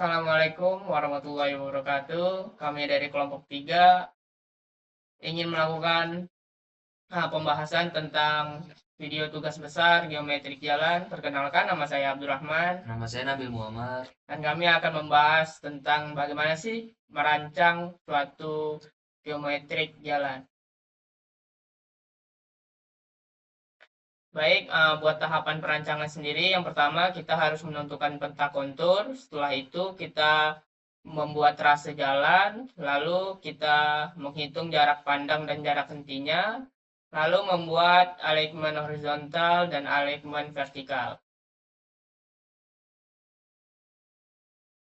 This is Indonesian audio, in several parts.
Assalamualaikum warahmatullahi wabarakatuh. Kami dari kelompok 3 ingin melakukan pembahasan tentang video tugas besar geometrik jalan. Perkenalkan, nama saya Abdurrahman Nama saya Nabil Muhammad. dan kami akan membahas tentang bagaimana sih merancang suatu geometrik jalan. Baik, buat tahapan perancangan sendiri, yang pertama kita harus menentukan peta kontur. Setelah itu kita membuat trase jalan, lalu kita menghitung jarak pandang dan jarak hentinya, lalu membuat alignment horizontal dan alignment vertikal.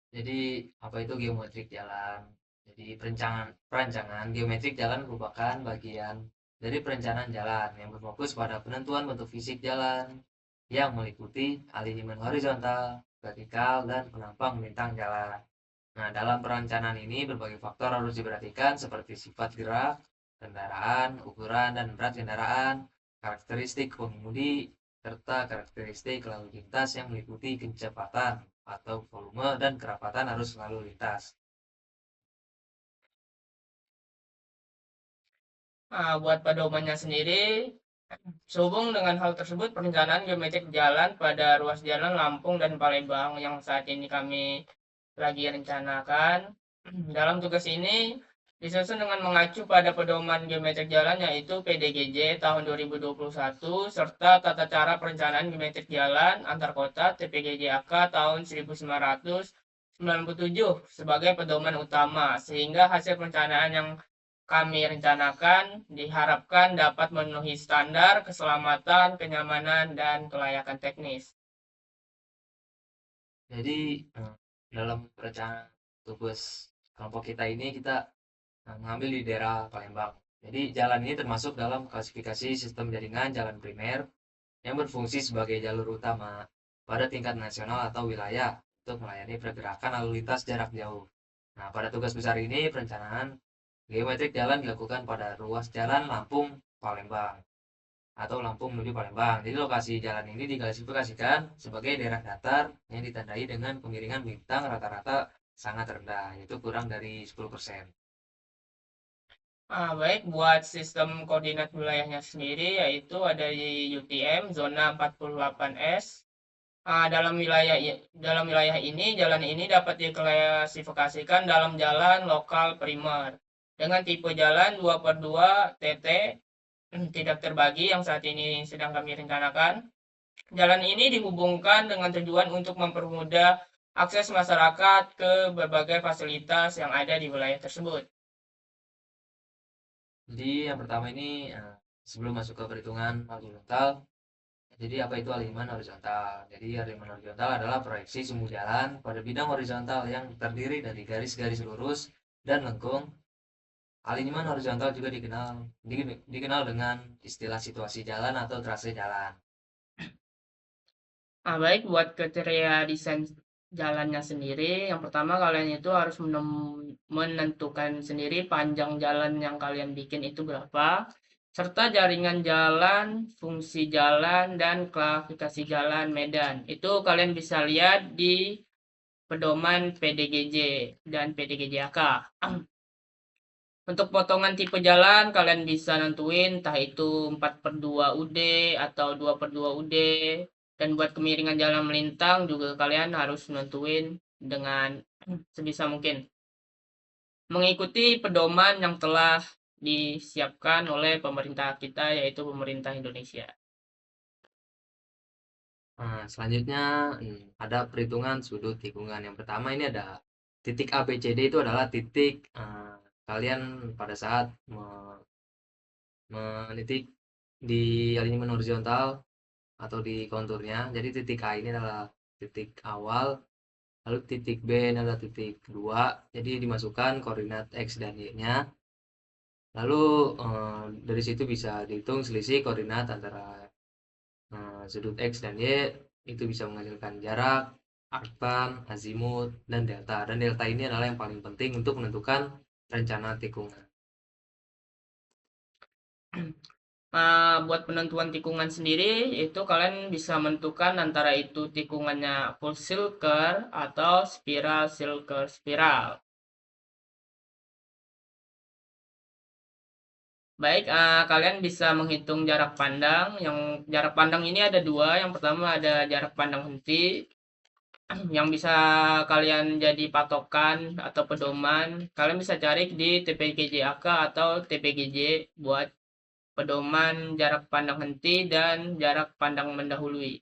Jadi apa itu geometrik jalan? Jadi perancangan geometrik jalan merupakan bagian dari perencanaan jalan yang berfokus pada penentuan bentuk fisik jalan yang meliputi alignment horizontal, vertikal, dan penampang bentang jalan. Nah, dalam perencanaan ini berbagai faktor harus diperhatikan seperti sifat gerak, kendaraan, ukuran dan berat kendaraan, karakteristik pengemudi, serta karakteristik lalu lintas yang meliputi kecepatan atau volume dan kerapatan arus lalu lintas. Buat pedomannya sendiri, sehubung dengan hal tersebut, perencanaan geometrik jalan pada ruas jalan Lampung dan Palembang yang saat ini kami lagi rencanakan. Dalam tugas ini disusun dengan mengacu pada pedoman geometrik jalan yaitu PDGJ tahun 2021 serta tata cara perencanaan geometrik jalan antar kota TPGJAK tahun 1997 sebagai pedoman utama, sehingga hasil perencanaan yang kami rencanakan diharapkan dapat memenuhi standar keselamatan, kenyamanan, dan kelayakan teknis. Jadi dalam perencanaan tugas kelompok kita ini kita mengambil di daerah Palembang. Jadi jalan ini termasuk dalam klasifikasi sistem jaringan jalan primer yang berfungsi sebagai jalur utama pada tingkat nasional atau wilayah untuk melayani pergerakan lalu lintas jarak jauh. Nah, pada tugas besar ini perencanaan geometrik jalan dilakukan pada ruas jalan Lampung Palembang atau Lampung menuju Palembang. Jadi lokasi jalan ini diklasifikasikan sebagai daerah datar yang ditandai dengan kemiringan bintang rata-rata sangat rendah, yaitu kurang dari 10%. Baik, buat sistem koordinat wilayahnya sendiri yaitu ada di UTM zona 48S. Dalam wilayah ini, jalan ini dapat diklasifikasikan dalam jalan lokal primer dengan tipe jalan 2/2 TT tidak terbagi yang saat ini sedang kami rencanakan. Jalan ini dihubungkan dengan tujuan untuk mempermudah akses masyarakat ke berbagai fasilitas yang ada di wilayah tersebut. Jadi yang pertama ini sebelum masuk ke perhitungan horizontal, jadi apa itu alignment horizontal? Jadi alignment horizontal adalah proyeksi sumbu jalan pada bidang horizontal yang terdiri dari garis-garis lurus dan lengkung. Alignment horizontal juga dikenal dengan istilah situasi jalan atau trase jalan. Baik, buat kriteria desain jalannya sendiri, yang pertama kalian itu harus menentukan sendiri panjang jalan yang kalian bikin itu berapa, serta jaringan jalan, fungsi jalan, dan klasifikasi jalan medan. Itu kalian bisa lihat di pedoman PDGJ dan PDGJAK. Untuk potongan tipe jalan, kalian bisa nentuin entah itu 4/2 UD atau 2/2 UD. Dan buat kemiringan jalan melintang juga kalian harus nentuin dengan sebisa mungkin. Mengikuti pedoman yang telah disiapkan oleh pemerintah kita, yaitu pemerintah Indonesia. Nah, selanjutnya ada perhitungan sudut tikungan. Yang pertama ini ada titik A, B, C, D itu adalah titik kalian pada saat menitik di alignment horizontal atau di konturnya. Jadi titik A ini adalah titik awal, lalu titik B ini adalah titik kedua. Jadi dimasukkan koordinat X dan Y-nya. Lalu dari situ bisa dihitung selisih koordinat antara sudut X dan Y, itu bisa menghasilkan jarak, arctan, azimut, dan delta. Dan delta ini adalah yang paling penting untuk menentukan rencana tikungan. Buat penentuan tikungan sendiri, itu kalian bisa menentukan antara itu tikungannya full circle atau spiral circle spiral. Baik, kalian bisa menghitung jarak pandang. Yang jarak pandang ini ada dua. Yang pertama ada jarak pandang henti, yang bisa kalian jadi patokan atau pedoman. Kalian bisa cari di TPGJ-AK atau TPGJ buat pedoman jarak pandang henti dan jarak pandang mendahului.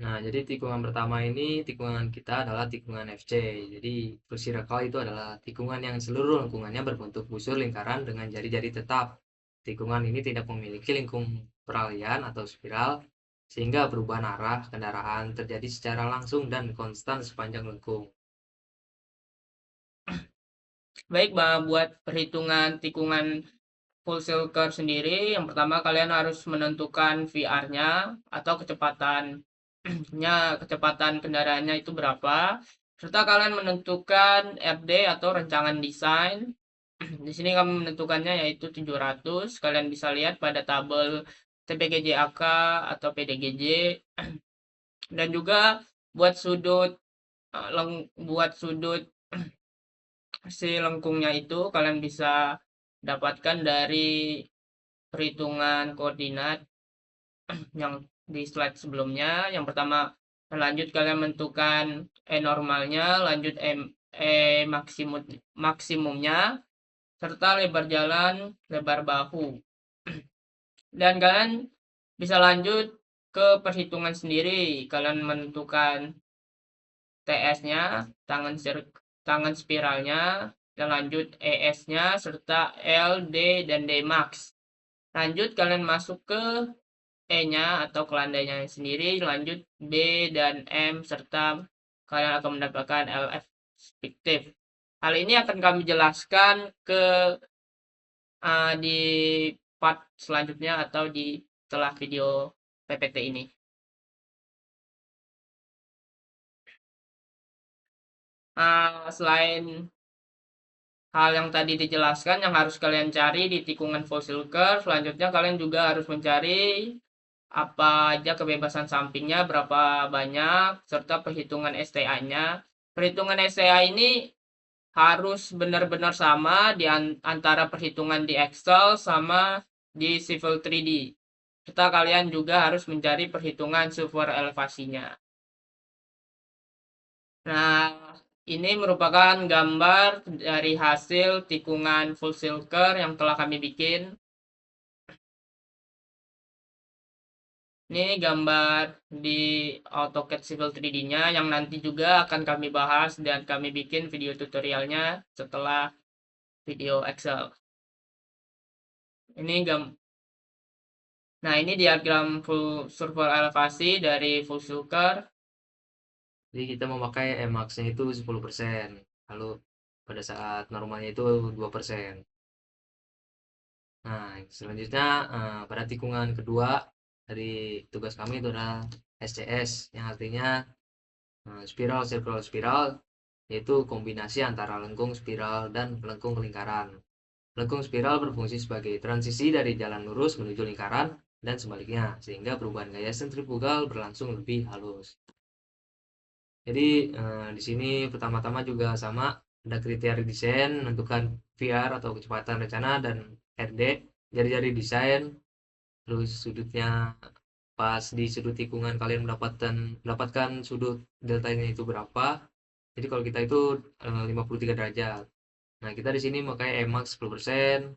Nah, jadi tikungan pertama ini tikungan kita adalah tikungan FC. Jadi full circle itu adalah tikungan yang seluruh lengkungannya berbentuk busur lingkaran dengan jari-jari tetap. Tikungan ini tidak memiliki lingkung peralihan atau spiral, sehingga perubahan arah kendaraan terjadi secara langsung dan konstan sepanjang lengkung. Baik, buat perhitungan tikungan full circle sendiri, yang pertama kalian harus menentukan VR-nya atau kecepatan kendaraannya itu berapa, serta kalian menentukan RD atau rancangan desain. Di sini kami menentukannya yaitu 700. Kalian bisa lihat pada tabel TPGJ-AK atau PDGJ. Dan juga buat sudut buat sudut si lengkungnya itu kalian bisa dapatkan dari perhitungan koordinat yang di slide sebelumnya. Yang pertama, lanjut kalian menentukan normalnya, lanjut maksimumnya, serta lebar jalan, lebar bahu. Dan kalian bisa lanjut ke perhitungan sendiri. Kalian menentukan TS-nya, tangan spiralnya, dan lanjut ES-nya, serta L, D, dan D max. Lanjut kalian masuk ke E-nya atau ke landainya sendiri, lanjut B dan M, serta kalian akan mendapatkan LF fiktif. Hal ini akan kami jelaskan di part selanjutnya atau di setelah video PPT ini. Selain hal yang tadi dijelaskan yang harus kalian cari di tikungan fosil curve, selanjutnya kalian juga harus mencari apa aja kebebasan sampingnya, berapa banyak, serta perhitungan STA-nya. Perhitungan STA ini harus benar-benar sama di antara perhitungan di Excel sama di Civil 3D. Serta kalian juga harus mencari perhitungan sulfur elevasinya. Nah, ini merupakan gambar dari hasil tikungan full circle yang telah kami bikin. Ini gambar di AutoCAD Civil 3D-nya yang nanti juga akan kami bahas dan kami bikin video tutorialnya setelah video Excel. Nah, ini diagram full sulfur elevasi dari full circle. Jadi kita memakai Max-nya itu 10%, lalu pada saat normalnya itu 2%. Nah, selanjutnya pada tikungan kedua dari tugas kami itu adalah SCS, yang artinya spiral circle spiral, yaitu kombinasi antara lengkung spiral dan lengkung lingkaran. Lengkung spiral berfungsi sebagai transisi dari jalan lurus menuju lingkaran dan sebaliknya, sehingga perubahan gaya sentrifugal berlangsung lebih halus. Jadi di sini pertama-tama juga sama, ada kriteria desain, menentukan VR atau kecepatan rencana, dan RD, jari-jari desain. Terus sudutnya pas di sudut tikungan kalian mendapatkan sudut deltanya itu berapa. Jadi kalau kita itu 53 derajat. Nah, kita di sini memakai Emax 10%,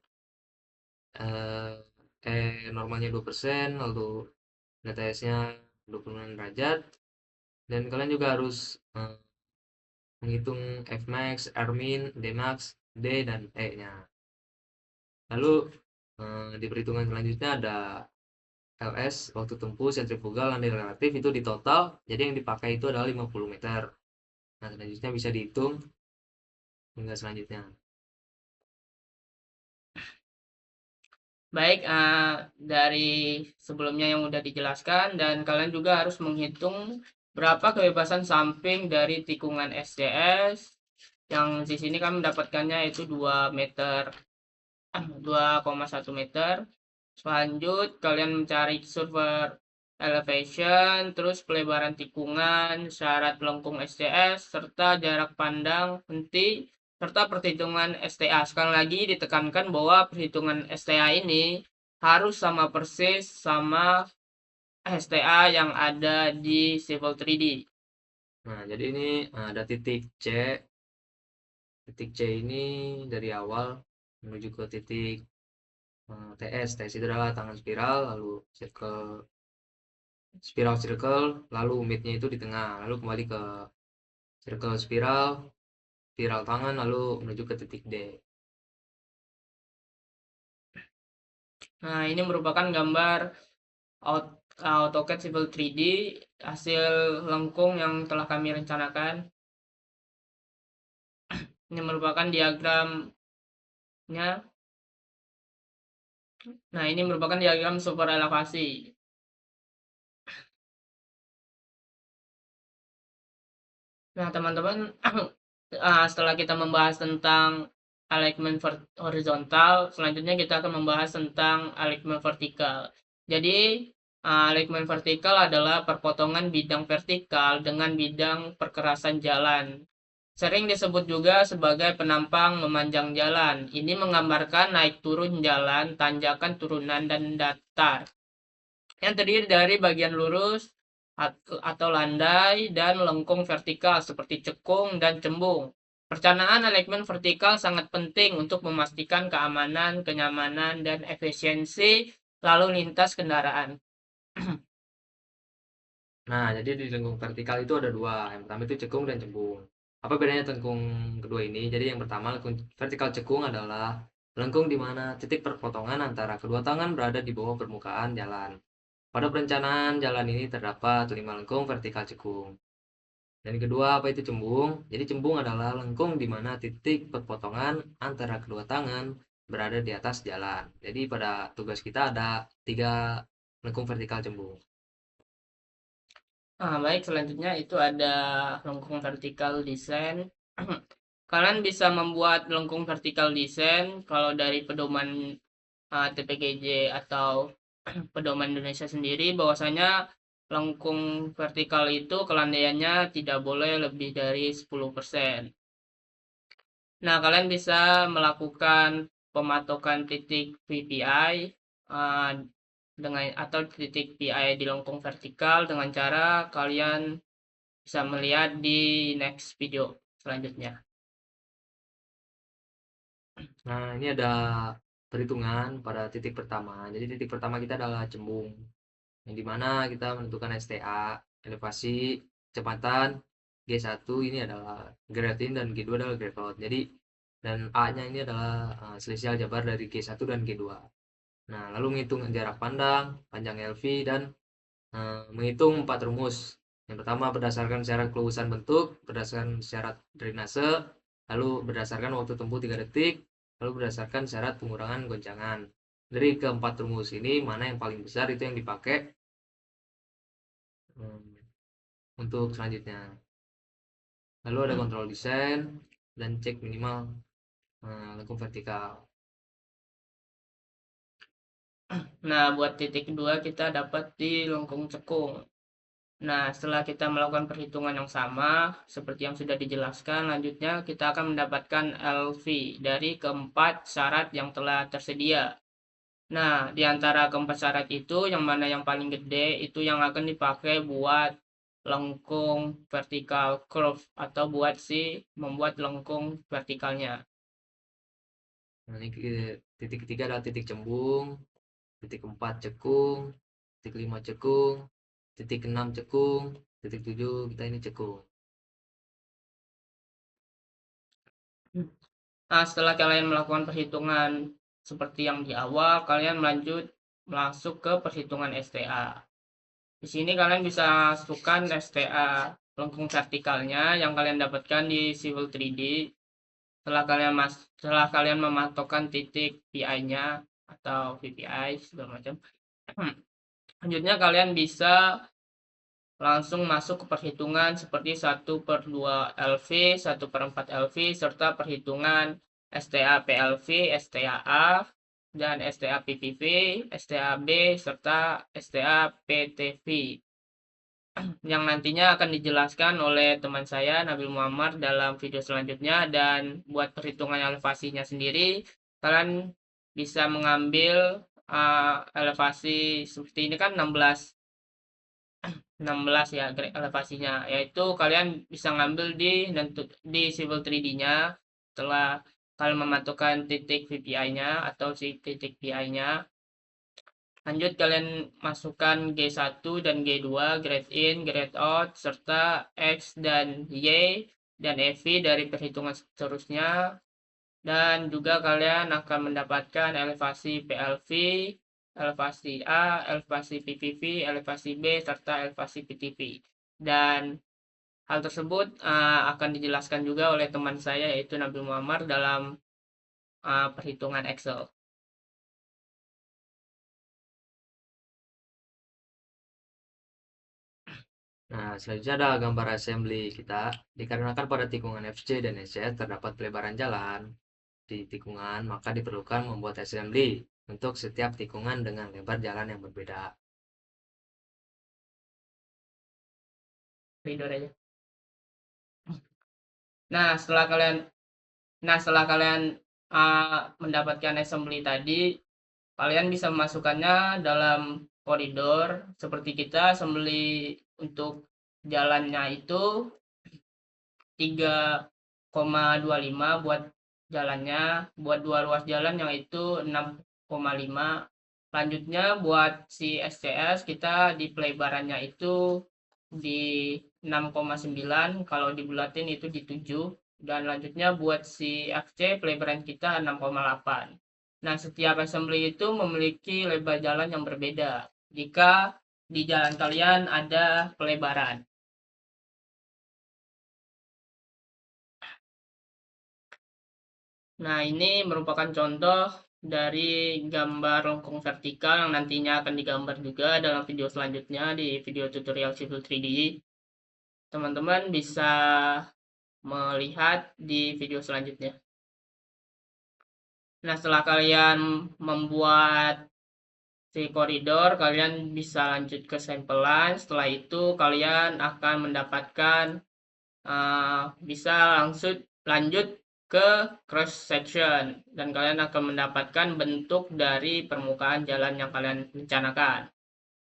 normalnya 2%, lalu DTS-nya 26 derajat. Dan kalian juga harus menghitung Fmax, Rmin, Dmax, D, dan E-nya. Lalu di perhitungan selanjutnya ada LS, waktu tempuh, sentrifugal, landai relatif, itu di total. Jadi yang dipakai itu adalah 50 meter. Nah, selanjutnya bisa dihitung hingga selanjutnya. Baik, dari sebelumnya yang sudah dijelaskan, dan kalian juga harus menghitung berapa kebebasan samping dari tikungan SCS. Yang di sini kami mendapatkannya itu 2 meter. 2,1 meter. Selanjut, kalian mencari surface elevation, terus pelebaran tikungan, syarat lengkung STS, serta jarak pandang henti, serta perhitungan STA. Sekali lagi ditekankan bahwa perhitungan STA ini harus sama persis sama STA yang ada di Civil 3D. Nah, jadi ini ada titik C. Titik C ini dari awal menuju ke titik TS. TS itu adalah tangan spiral, lalu spiral, lalu midnya itu di tengah, lalu kembali ke circle spiral, spiral tangan, lalu menuju ke titik D. Nah, ini merupakan gambar AutoCAD Civil 3D hasil lengkung yang telah kami rencanakan. Ini merupakan diagramnya. Nah, ini merupakan diagram super elevasi. Nah, teman-teman, setelah kita membahas tentang alignment horizontal, selanjutnya kita akan membahas tentang alignment vertikal. Jadi, alignment vertikal adalah perpotongan bidang vertikal dengan bidang perkerasan jalan. Sering disebut juga sebagai penampang memanjang jalan. Ini menggambarkan naik turun jalan, tanjakan turunan, dan datar yang terdiri dari bagian lurus atau landai dan lengkung vertikal seperti cekung dan cembung. Perencanaan alignment vertikal sangat penting untuk memastikan keamanan, kenyamanan, dan efisiensi lalu lintas kendaraan. Nah, jadi di lengkung vertikal itu ada dua. Yang pertama itu cekung dan cembung. Apa bedanya lengkung kedua ini? Jadi yang pertama lengkung vertikal cekung adalah lengkung di mana titik perpotongan antara kedua tangan berada di bawah permukaan jalan. Pada perencanaan jalan ini terdapat 5 lengkung vertikal cekung. Dan kedua apa itu cembung? Jadi cembung adalah lengkung di mana titik perpotongan antara kedua tangan berada di atas jalan. Jadi pada tugas kita ada 3 lengkung vertikal cembung. Baik, selanjutnya itu ada lengkung vertikal desain. Kalian bisa membuat lengkung vertikal desain kalau dari pedoman TPKJ atau pedoman Indonesia sendiri, bahwasanya lengkung vertikal itu kelandaiannya tidak boleh lebih dari 10%. Nah, kalian bisa melakukan pematokan titik PPI dengan atau titik PI di lengkung vertikal dengan cara kalian bisa melihat di next video selanjutnya. Nah, ini ada perhitungan pada titik pertama. Jadi titik pertama kita adalah cembung. Yang dimana kita menentukan STA, elevasi, kecepatan, G1 ini adalah gradient dan G2 adalah grade. Jadi dan A-nya ini adalah selisih aljabar dari G1 dan G2. Nah, lalu menghitung jarak pandang, panjang LV, dan menghitung 4 rumus. Yang pertama berdasarkan syarat keluasan bentuk, berdasarkan syarat drainase, lalu berdasarkan waktu tempuh 3 detik, lalu berdasarkan syarat pengurangan goncangan. Dari keempat rumus ini, mana yang paling besar itu yang dipakai untuk selanjutnya. Lalu ada kontrol desain dan cek minimal lengkung vertikal. Nah, buat titik kedua kita dapat di lengkung cekung. Nah, setelah kita melakukan perhitungan yang sama, seperti yang sudah dijelaskan, lanjutnya kita akan mendapatkan LV dari keempat syarat yang telah tersedia. Nah, di antara keempat syarat itu, yang mana yang paling gede, itu yang akan dipakai buat lengkung vertikal curve, atau buat membuat lengkung vertikalnya. Nah, ini titik ketiga adalah titik cembung, titik 4 cekung, titik 5 cekung, titik 6 cekung, titik 7 kita ini cekung. Nah, setelah kalian melakukan perhitungan seperti yang di awal, kalian masuk ke perhitungan STA. Di sini kalian bisa masukkan STA lengkung vertikalnya yang kalian dapatkan di Civil 3D. Setelah kalian mematokkan titik PI-nya atau VPI segala macam. Selanjutnya kalian bisa langsung masuk ke perhitungan seperti 1/2 LV, 1/4 LV, serta perhitungan STA PLV, STA A, dan STA PPV, STA B, serta STA PTV yang nantinya akan dijelaskan oleh teman saya Nabil Muhammad dalam video selanjutnya. Dan buat perhitungan elevasinya sendiri, kalian bisa mengambil elevasi seperti ini kan 16 16 ya elevasinya, yaitu kalian bisa ngambil di Civil 3D-nya setelah kalian memasukkan titik VPI-nya atau si titik PI-nya. Lanjut kalian masukkan G1 dan G2, grade in, grade out, serta X dan Y dan EV dari perhitungan seterusnya. Dan juga kalian akan mendapatkan elevasi PLV, elevasi A, elevasi PPV, elevasi B, serta elevasi PTV. Dan hal tersebut akan dijelaskan juga oleh teman saya yaitu Nabil Muhammad dalam perhitungan Excel. Nah, selanjutnya ada gambar assembly kita. Dikarenakan pada tikungan FC dan SCS terdapat pelebaran jalan di tikungan, maka diperlukan membuat assembly untuk setiap tikungan dengan lebar jalan yang berbeda. Tidur aja. Nah, setelah kalian mendapatkan assembly tadi, kalian bisa memasukkannya dalam koridor. Seperti kita assembly untuk jalannya itu 3,25 buat jalannya, buat dua ruas jalan yang itu 6,5. Lanjutnya buat si SCS kita di pelebarannya itu di 6,9, kalau dibulatin itu di 7. Dan lanjutnya buat si FC pelebaran kita 6,8. Nah, setiap assembly itu memiliki lebar jalan yang berbeda jika di jalan kalian ada pelebaran. Nah, ini merupakan contoh dari gambar lengkung vertikal yang nantinya akan digambar juga dalam video selanjutnya di video tutorial Civil 3D. Teman-teman bisa melihat di video selanjutnya. Nah, setelah kalian membuat si koridor, kalian bisa lanjut ke sampelan. Setelah itu kalian akan mendapatkan bisa langsung lanjut ke cross section dan kalian akan mendapatkan bentuk dari permukaan jalan yang kalian rencanakan.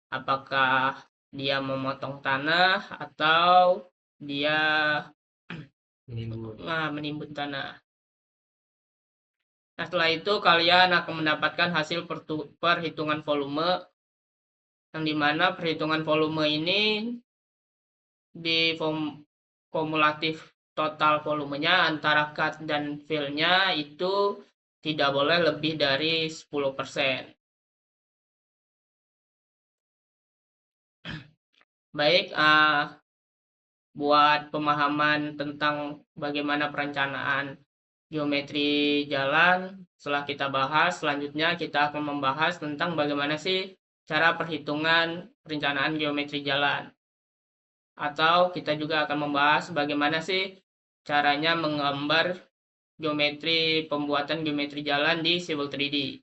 Apakah dia memotong tanah atau dia menimbun tanah. Nah, setelah itu kalian akan mendapatkan hasil perhitungan volume yang dimana perhitungan volume ini di kumulatif total volumenya antara cut dan fill-nya itu tidak boleh lebih dari 10%. Baik, buat pemahaman tentang bagaimana perencanaan geometri jalan setelah kita bahas, selanjutnya kita akan membahas tentang bagaimana sih cara perhitungan perencanaan geometri jalan. Atau kita juga akan membahas bagaimana sih caranya menggambar pembuatan geometri jalan di Civil 3D.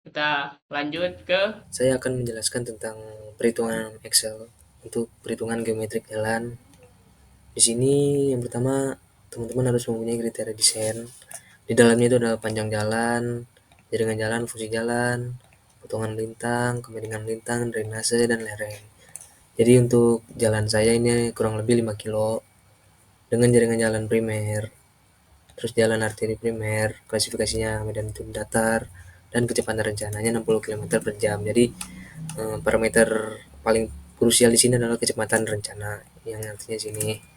Kita lanjut ke Saya akan menjelaskan tentang perhitungan Excel untuk perhitungan geometrik jalan. Di sini yang pertama teman-teman harus mempunyai kriteria desain. Di dalamnya itu ada panjang jalan, jaringan jalan, fungsi jalan, potongan lintang, kemiringan lintang, drainase, dan lereng. Jadi untuk jalan saya ini kurang lebih 5 kilo dengan jaringan jalan primer, terus jalan arteri primer, klasifikasinya medan turun datar, dan kecepatan rencananya 60 km per jam. Jadi parameter paling krusial di sini adalah kecepatan rencana yang artinya sini.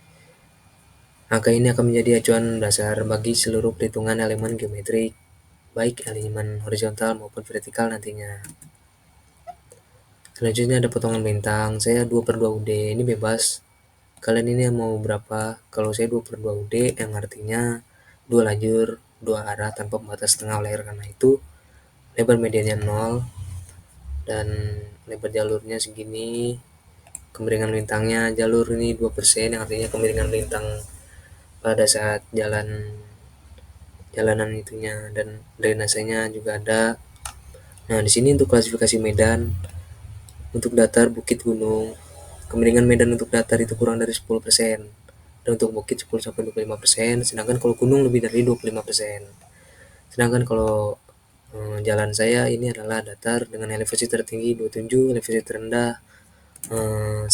Angka ini akan menjadi acuan dasar bagi seluruh perhitungan elemen geometrik, baik elemen horizontal maupun vertikal nantinya. Selanjutnya ada potongan bintang. Saya 2/2 UD, ini bebas. Kalian ini mau berapa? Kalau saya 2/2 UD yang artinya 2 lajur, 2 arah tanpa pembatas tengah layar, karena itu lebar medianya 0 dan lebar jalurnya segini. Kemiringan lintangnya jalur ini 2%, yang artinya kemiringan lintang pada saat jalan jalanan itunya, dan drainasenya juga ada. Nah, di sini untuk klasifikasi medan, untuk datar, bukit, gunung, kemiringan medan untuk datar itu kurang dari 10%, dan untuk bukit 10 sampai 25%, sedangkan kalau gunung lebih dari 25%. Sedangkan kalau jalan saya ini adalah datar dengan elevasi tertinggi 27, elevasi terendah 9,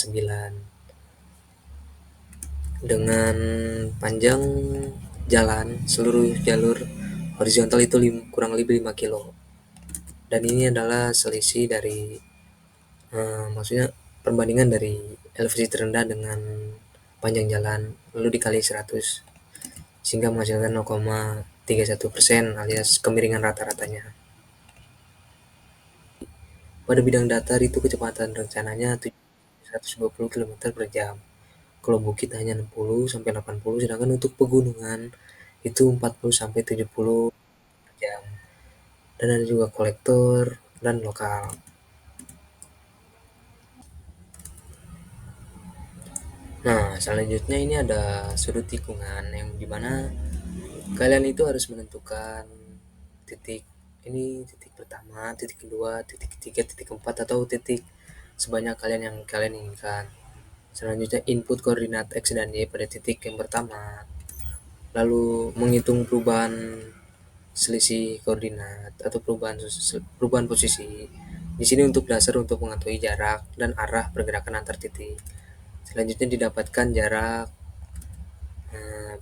dengan panjang jalan seluruh jalur horizontal itu kurang lebih 5 kilo. Dan ini adalah selisih dari maksudnya perbandingan dari elevasi terendah dengan panjang jalan lalu dikali 100 sehingga menghasilkan 0,31% alias kemiringan rata-ratanya. Pada bidang datar itu kecepatan rencananya 120 km per jam. Kalau bukit hanya 60 sampai 80, sedangkan untuk pegunungan itu 40 sampai 70 per jam. Dan ada juga kolektor dan lokal. Nah, selanjutnya ini ada sudut tikungan yang dimana kalian itu harus menentukan titik ini, titik pertama, titik kedua, titik ketiga, titik keempat, atau titik sebanyak kalian yang kalian inginkan. Selanjutnya input koordinat X dan Y pada titik yang pertama, lalu menghitung perubahan selisih koordinat atau perubahan posisi. Di sini untuk dasar untuk mengetahui jarak dan arah pergerakan antar titik. Selanjutnya didapatkan jarak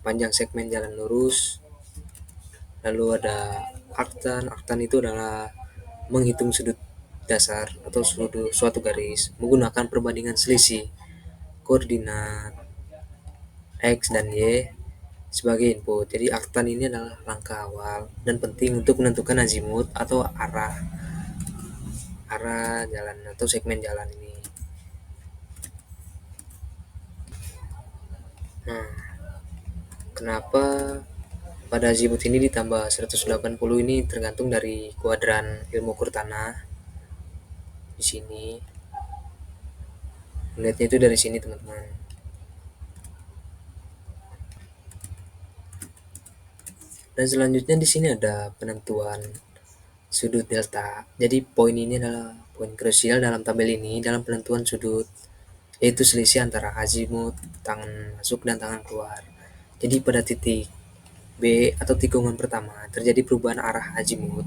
panjang segmen jalan lurus. Lalu ada arctan. Arctan itu adalah menghitung sudut dasar atau sudut suatu garis menggunakan perbandingan selisih koordinat X dan Y sebagai input. Jadi arctan ini adalah langkah awal dan penting untuk menentukan azimut atau arah jalan atau segmen jalan ini. Nah, kenapa pada azimut ini ditambah 180 ini tergantung dari kuadran ilmu ukur tanah. Di sini melihatnya itu dari sini teman-teman. Dan selanjutnya di sini ada penentuan sudut delta. Jadi poin ini adalah poin krusial dalam tabel ini dalam penentuan sudut, yaitu selisih antara azimut, tangan masuk dan tangan keluar. Jadi pada titik B atau tikungan pertama terjadi perubahan arah azimut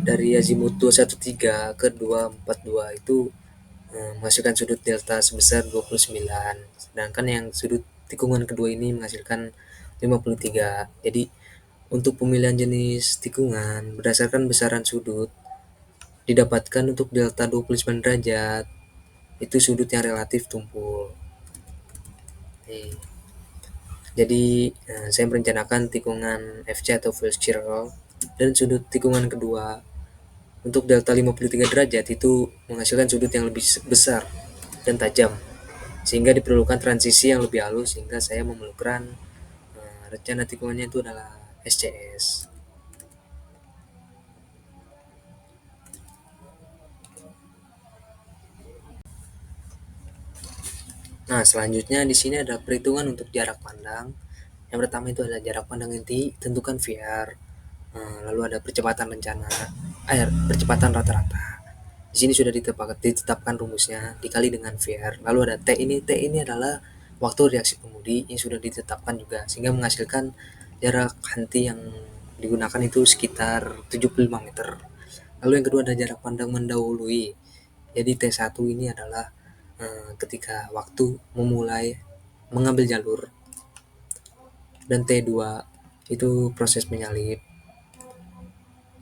dari azimut 213 ke 242 itu menghasilkan sudut delta sebesar 29, sedangkan yang sudut tikungan kedua ini menghasilkan 53. Jadi untuk pemilihan jenis tikungan berdasarkan besaran sudut didapatkan untuk delta 29 derajat itu sudut yang relatif tumpul. Jadi saya merencanakan tikungan FC atau full spiral dan sudut tikungan kedua untuk delta 53 derajat itu menghasilkan sudut yang lebih besar dan tajam, sehingga diperlukan transisi yang lebih halus sehingga saya memerlukan rencana tikungannya itu adalah SCS. Nah, selanjutnya di sini ada perhitungan untuk jarak pandang. Yang pertama itu adalah jarak pandang yang ditentukan VR. Lalu ada percepatan rencana, percepatan rata-rata. Di sini sudah ditetapkan rumusnya dikali dengan VR. Lalu ada T ini adalah waktu reaksi pengemudi yang sudah ditetapkan juga sehingga menghasilkan jarak henti yang digunakan itu sekitar 75 meter. Lalu yang kedua ada jarak pandang mendahului. Jadi T1 ini adalah ketika waktu memulai mengambil jalur, dan T2 itu proses menyalip.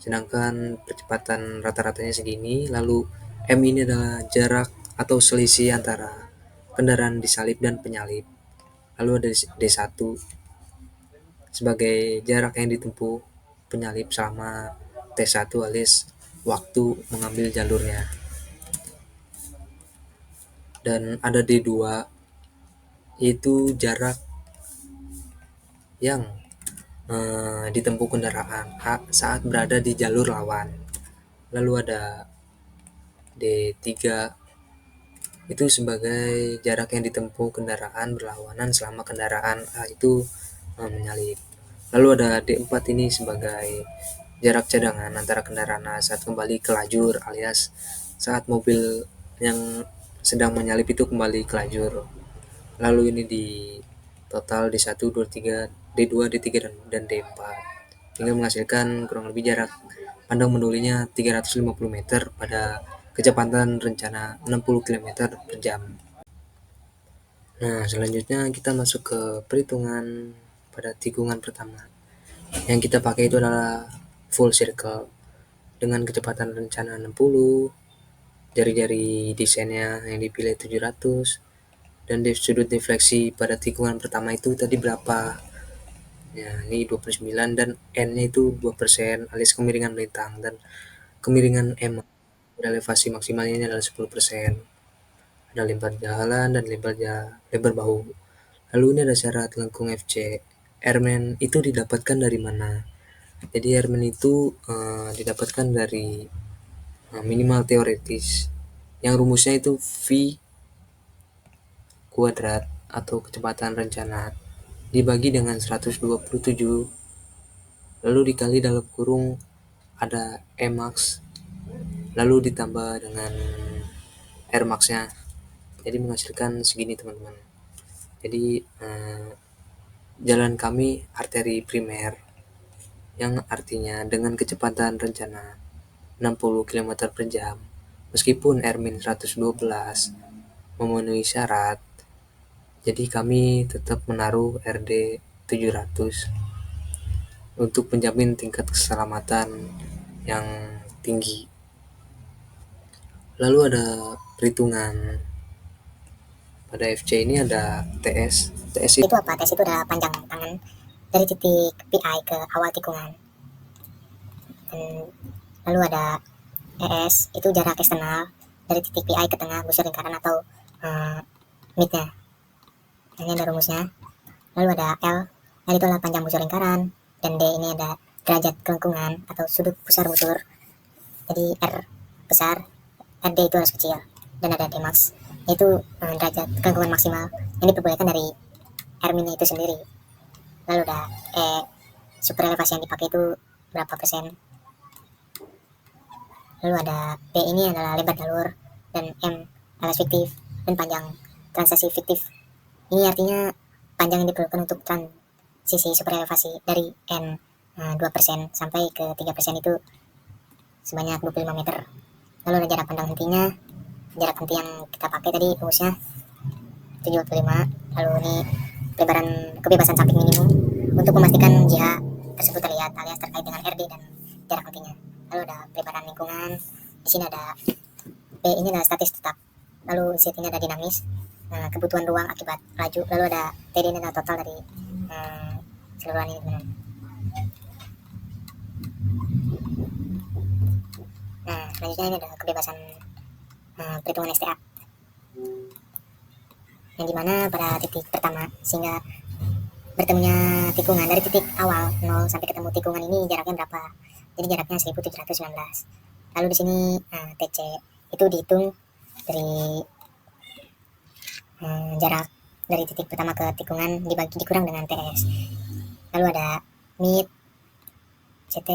Sedangkan percepatan rata-ratanya segini. Lalu M ini adalah jarak atau selisih antara kendaraan disalip dan penyalip. Lalu ada D1 sebagai jarak yang ditempuh penyalip selama T1 alias waktu mengambil jalurnya. Dan ada D2 yaitu jarak yang ditempuh kendaraan saat berada di jalur lawan. Lalu ada D3 itu sebagai jarak yang ditempuh kendaraan berlawanan selama kendaraan A itu menyalip. Lalu ada D4 ini sebagai jarak cadangan antara kendaraan saat kembali ke lajur, alias saat mobil yang sedang menyalip itu kembali ke lajur. Lalu ini di total D1, D3, D2, D3 dan D4 hingga menghasilkan kurang lebih jarak pandang mendulinya 350 meter pada kecepatan rencana 60 km per jam. Nah, selanjutnya kita masuk ke perhitungan pada tikungan pertama. Yang kita pakai itu adalah full circle dengan kecepatan rencana 60, jari-jari desainnya yang dipilih 700, dan sudut defleksi pada tikungan pertama itu tadi berapa? Ya, ini 29 dan N-nya itu 2% alias kemiringan melintang, dan kemiringan M elevasi maksimalnya ini adalah 10%. Ada lebar jalan dan lebar bahu. Lalu ini ada syarat lengkung FC. Airman itu didapatkan dari mana? Jadi airman itu didapatkan dari minimal teoretis. Yang rumusnya itu V kuadrat atau kecepatan rencana dibagi dengan 127 lalu dikali dalam kurung ada Max lalu ditambah dengan Air Max-nya. Jadi menghasilkan segini teman-teman. Jadi jalan kami arteri primer yang artinya dengan kecepatan rencana 60 km per jam meskipun R-112 memenuhi syarat, jadi kami tetap menaruh RD 700 untuk menjamin tingkat keselamatan yang tinggi. Lalu ada perhitungan pada FC ini ada TS. TS Itu apa? TS itu adalah panjang tangan dari titik PI ke awal tikungan. Dan lalu ada ES, itu jarak eksternal dari titik PI ke tengah busur lingkaran atau mid-nya. Ini ada rumusnya. Lalu ada L itu adalah panjang busur lingkaran, dan D ini ada derajat kelengkungan atau sudut pusar busur. Jadi R besar, RD itu harus kecil, dan ada D max, yaitu derajat kelengkungan maksimal yang diperbolehkan dari R-nya itu sendiri. Lalu ada E, super elevasi yang dipakai itu berapa persen. Lalu ada P ini adalah lebar jalur, dan M alas fiktif, dan panjang transisi fiktif. Ini artinya panjang yang diperlukan untuk transisi super elevasi dari N 2% sampai ke 3% itu sebanyak 25 meter. Lalu ada jarak pandang hentinya. Jarak henti yang kita pakai tadi rumusnya 75. Lalu ini lebaran kebebasan samping minimum untuk memastikan JH tersebut terlihat alias terkait dengan RD dan jarak hentinya. Lalu ada pelebaran lingkungan. Di sini ada P ini adalah statis tetap. Lalu Z ini ada dinamis. Kebutuhan ruang akibat laju. Lalu ada TD ini adalah total dari seluruhan ini teman-teman. Nah, selanjutnya ini ada kebebasan perhitungan STA, yang dimana pada titik pertama sehingga bertemunya tikungan dari titik awal 0 sampai ketemu tikungan ini jaraknya berapa? Jadi jaraknya 1719. Lalu di sini TC itu dihitung dari jarak dari titik pertama ke tikungan dikurang dengan TS. Lalu ada mid, CT,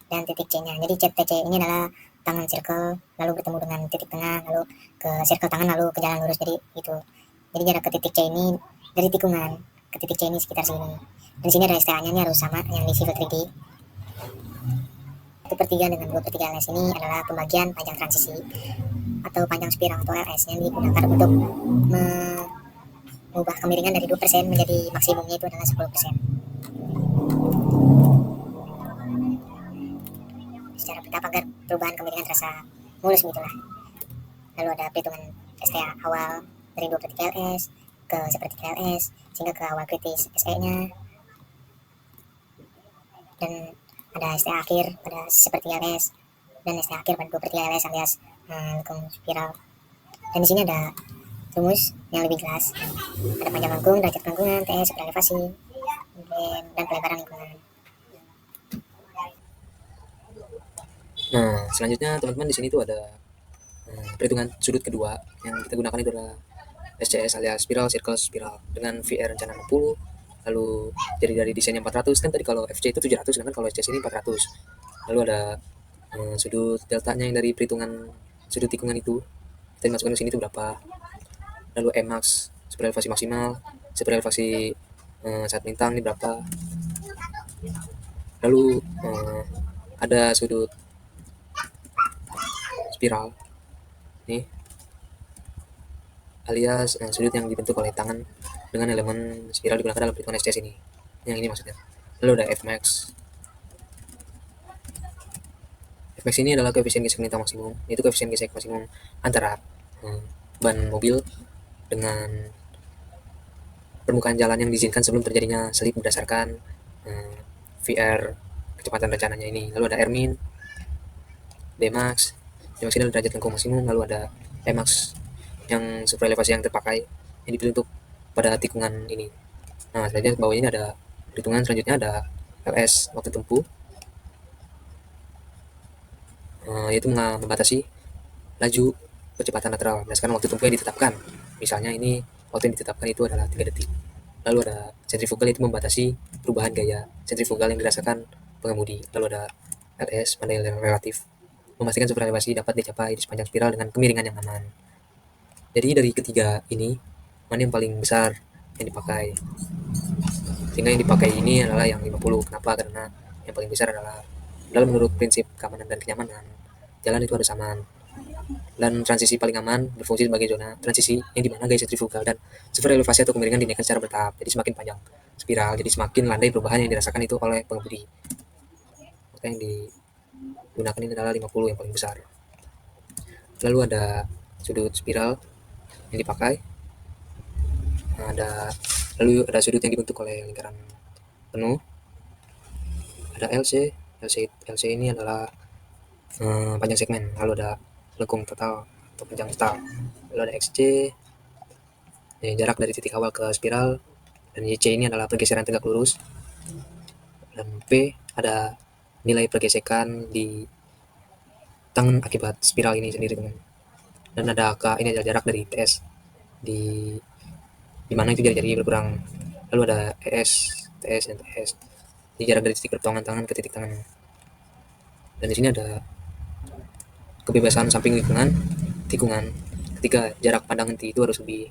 dan titik C-nya. Jadi TC ini adalah tangan circle lalu bertemu dengan titik tengah, lalu ke circle tangan, lalu ke jalan lurus. Jadi itu. Jadi jarak ke titik C ini dari tikungan ke titik C ini sekitar sini. Dan sini ada STA-nya, ini harus sama yang di Civil 3D. 1/3 dengan 2/3 LS ini adalah pembagian panjang transisi atau panjang spiral atau LS yang digunakan untuk mengubah kemiringan dari 2% menjadi maksimumnya itu adalah 10%. Secara bertahap agar perubahan kemiringan terasa mulus begitulah. Lalu ada perhitungan STA awal dari 2/3 LS ke 1/3 LS sehingga ke awal kritis SE-nya, dan ada STA akhir pada 1/3 LS dan STA akhir pada 2/3 LS alias lengkung spiral. Dan di sini ada rumus yang lebih jelas. Ada panjang lengkung, derajat kelengkungan, TS, super elevasi, dan pelebaran lingkungan. Nah, selanjutnya teman-teman di sini tuh ada perhitungan sudut kedua yang kita gunakan itu adalah SCS alias spiral, circle, spiral dengan VR rencana 60 lalu jadi dari desainnya 400 kan tadi kalau FC itu 700 sedangkan kalau SCS ini 400. Lalu ada sudut deltanya yang dari perhitungan sudut tikungan itu kita masukkan ke sini itu berapa. Lalu Max super elevasi maksimal, super elevasi saat melintang ini berapa. Lalu ada sudut spiral nih alias sudut yang dibentuk oleh tangan dengan elemen spiral digunakan dalam perhitungan SCS ini. Yang ini maksudnya. Lalu ada Fmax. Fmax ini adalah koefisien gesek melintang maksimum. Itu koefisien gesek maksimum antara ban mobil dengan permukaan jalan yang diizinkan sebelum terjadinya selip berdasarkan VR kecepatan rencananya ini. Lalu ada Rmin, Dmax. Dmax ini adalah derajat lengkung maksimum. Lalu ada Emax yang super elevasi yang terpakai yang dipilih untuk pada tikungan ini. Nah, selanjutnya bawah ini ada perhitungan selanjutnya ada LS waktu tempuh, yaitu membatasi laju kecepatan lateral berdasarkan waktu tempuh yang ditetapkan. Misalnya ini waktu yang ditetapkan itu adalah 3 detik. Lalu ada sentrifugal, itu membatasi perubahan gaya sentrifugal yang dirasakan pengemudi. Lalu ada LS pandai relatif, memastikan super elevasi dapat dicapai di sepanjang spiral dengan kemiringan yang aman. Jadi dari ketiga ini mana yang paling besar yang dipakai? Sehingga yang dipakai ini adalah yang 50. Kenapa? Karena yang paling besar adalah dalam menurut prinsip keamanan dan kenyamanan, jalan itu harus aman. Dan transisi paling aman berfungsi sebagai zona transisi yang dimana gaya sentrifugal dan super elevasi atau kemiringan dinaikkan secara bertahap. Jadi semakin panjang spiral, jadi semakin landai perubahan yang dirasakan itu oleh pengemudi. Maka yang digunakan ini adalah 50 yang paling besar. Lalu ada sudut spiral yang dipakai. Lalu ada sudut yang dibentuk oleh lingkaran penuh. Ada LC ini adalah panjang segmen. Lalu ada lengkung total atau panjang total. Lalu ada XC, jarak dari titik awal ke spiral, dan YC ini adalah pergeseran tegak lurus. Dan P ada nilai pergesekan di tangan akibat spiral ini sendiri, teman. Dan ada K, ini adalah jarak dari TS di mana itu jari-jari berkurang. Lalu ada ES, TS, dan TS. Ini jarak dari titik pertongan tangan ke titik tangan. Dan di sini ada kebebasan samping tikungan ketika jarak pandang henti itu harus lebih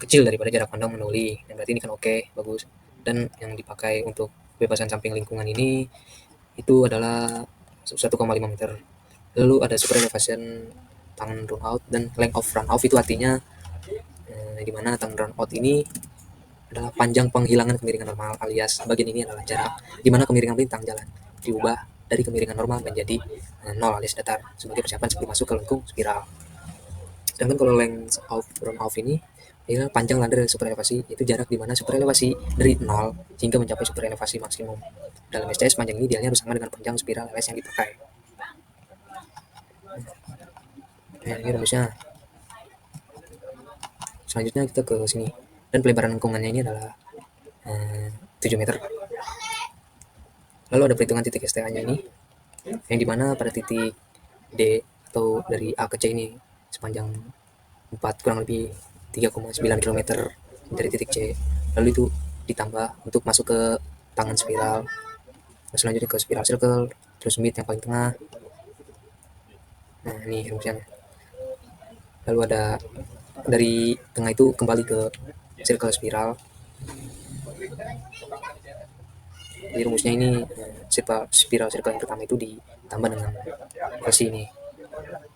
kecil daripada jarak pandang menoli. Dan berarti ini kan oke, bagus. Dan yang dipakai untuk kebebasan samping lingkungan ini itu adalah 1,5 meter. Lalu ada super elevation tangan run out dan length of run off, itu artinya di mana tangan run out ini adalah panjang penghilangan kemiringan normal, alias bagian ini adalah jarak di mana kemiringan melintang jalan diubah dari kemiringan normal menjadi 0 alias datar sebagai persiapan sebelum masuk ke lengkung spiral. Sedangkan kalau length of run off ini adalah panjang landai dari super elevasi, itu jarak di mana super elevasi dari 0 hingga mencapai super elevasi maksimum. Dalam SCS panjang ini idealnya harus sama dengan panjang spiral LS yang dipakai. Nah, ini rumusnya. Selanjutnya kita ke sini, dan pelebaran lengkungannya ini adalah 7 meter. Lalu ada perhitungan titik STA-nya ini, yang dimana pada titik D atau dari A ke C ini sepanjang 4 kurang lebih 3,9 km dari titik C. Lalu itu ditambah untuk masuk ke tangan spiral. Selanjutnya ke spiral circle, terus mid yang paling tengah. Nah, ini rumusnya. Lalu ada dari tengah itu kembali ke circle spiral. Jadi rumusnya ini spiral circle yang pertama itu ditambah dengan versi ini.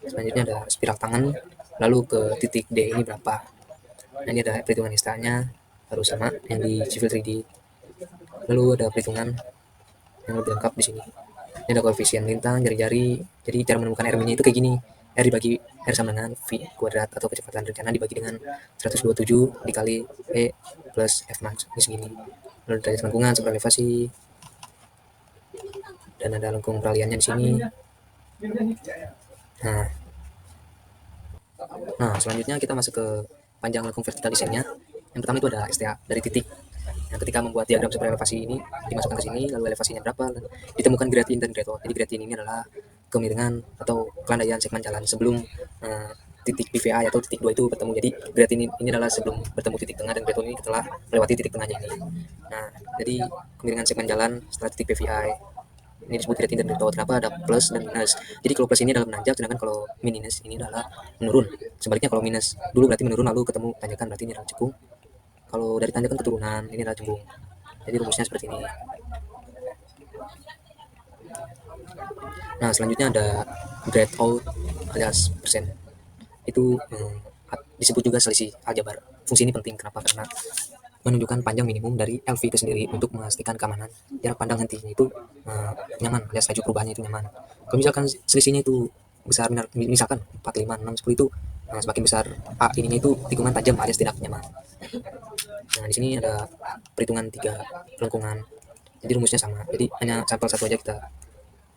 Selanjutnya ada spiral tangan, lalu ke titik D ini berapa. Nah, ini ada perhitungan STA-nya harus sama yang di Civil 3D. Lalu ada perhitungan yang lebih lengkap di sini. Ini ada koefisien lintang, jari-jari. Jadi cara menemukan R-nya itu kayak gini. R dibagi R sama dengan V kuadrat atau kecepatan rencana dibagi dengan 127 dikali E plus F max, ini segini. Lalu derajat lengkungan super elevasi, dan ada lengkung peraliannya di sini. Nah, selanjutnya kita masuk ke panjang lengkung vertikal desainnya. Yang pertama itu ada STA dari titik. Yang ketika membuat diagram super elevasi ini dimasukkan ke sini, lalu elevasinya berapa, dan ditemukan grade in dan grade out. Jadi grade in ini adalah kemiringan atau kelandaian segmen jalan sebelum titik PVI atau titik 2 itu bertemu. Jadi grade ini adalah sebelum bertemu titik tengah, dan grade ini telah melewati titik tengahnya ini. Nah, jadi kemiringan segmen jalan setelah titik PVI ini disebut grade intermediate. Kenapa ada plus dan minus? Jadi kalau plus ini adalah menanjak, sedangkan kalau minus ini adalah menurun. Sebaliknya kalau minus dulu berarti menurun, lalu ketemu tanjakan berarti ini adalah cekung. Kalau dari tanjakan keturunan ini adalah cembung. Jadi rumusnya seperti ini. Nah, selanjutnya ada grade out alias persen. Itu disebut juga selisih aljabar. Fungsi ini penting, kenapa? Karena menunjukkan panjang minimum dari LV itu sendiri untuk memastikan keamanan. Jarak pandang hentinya itu nyaman, alias laju perubahannya itu nyaman. Kalau misalkan selisihnya itu besar, misalkan 4, 5, 6, 10 itu semakin besar A ininya itu tikungan tajam alias tidak nyaman. Nah, di sini ada perhitungan 3 lengkungan. Jadi rumusnya sama. Jadi hanya sampel satu aja kita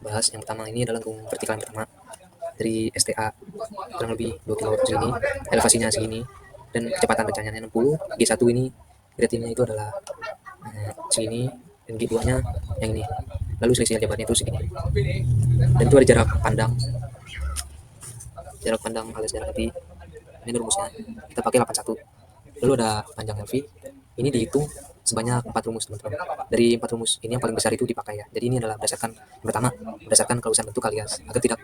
bahas. Yang pertama ini adalah lengkung vertikal yang pertama dari STA kurang lebih 2 kilo segini, elevasinya segini, dan kecepatan rencananya 60. G1 ini gradiennya itu adalah segini, dan G2 nya yang ini. Lalu selisih aljabarnya itu segini. Dan itu ada jarak pandang alias jarak hati. Ini rumusnya kita pakai 81. Lalu ada panjang LV, ini dihitung sebanyak 4 rumus, teman-teman. Dari 4 rumus ini yang paling besar itu dipakai ya. Jadi ini adalah berdasarkan, pertama berdasarkan kelulusan bentuk alias agar tidak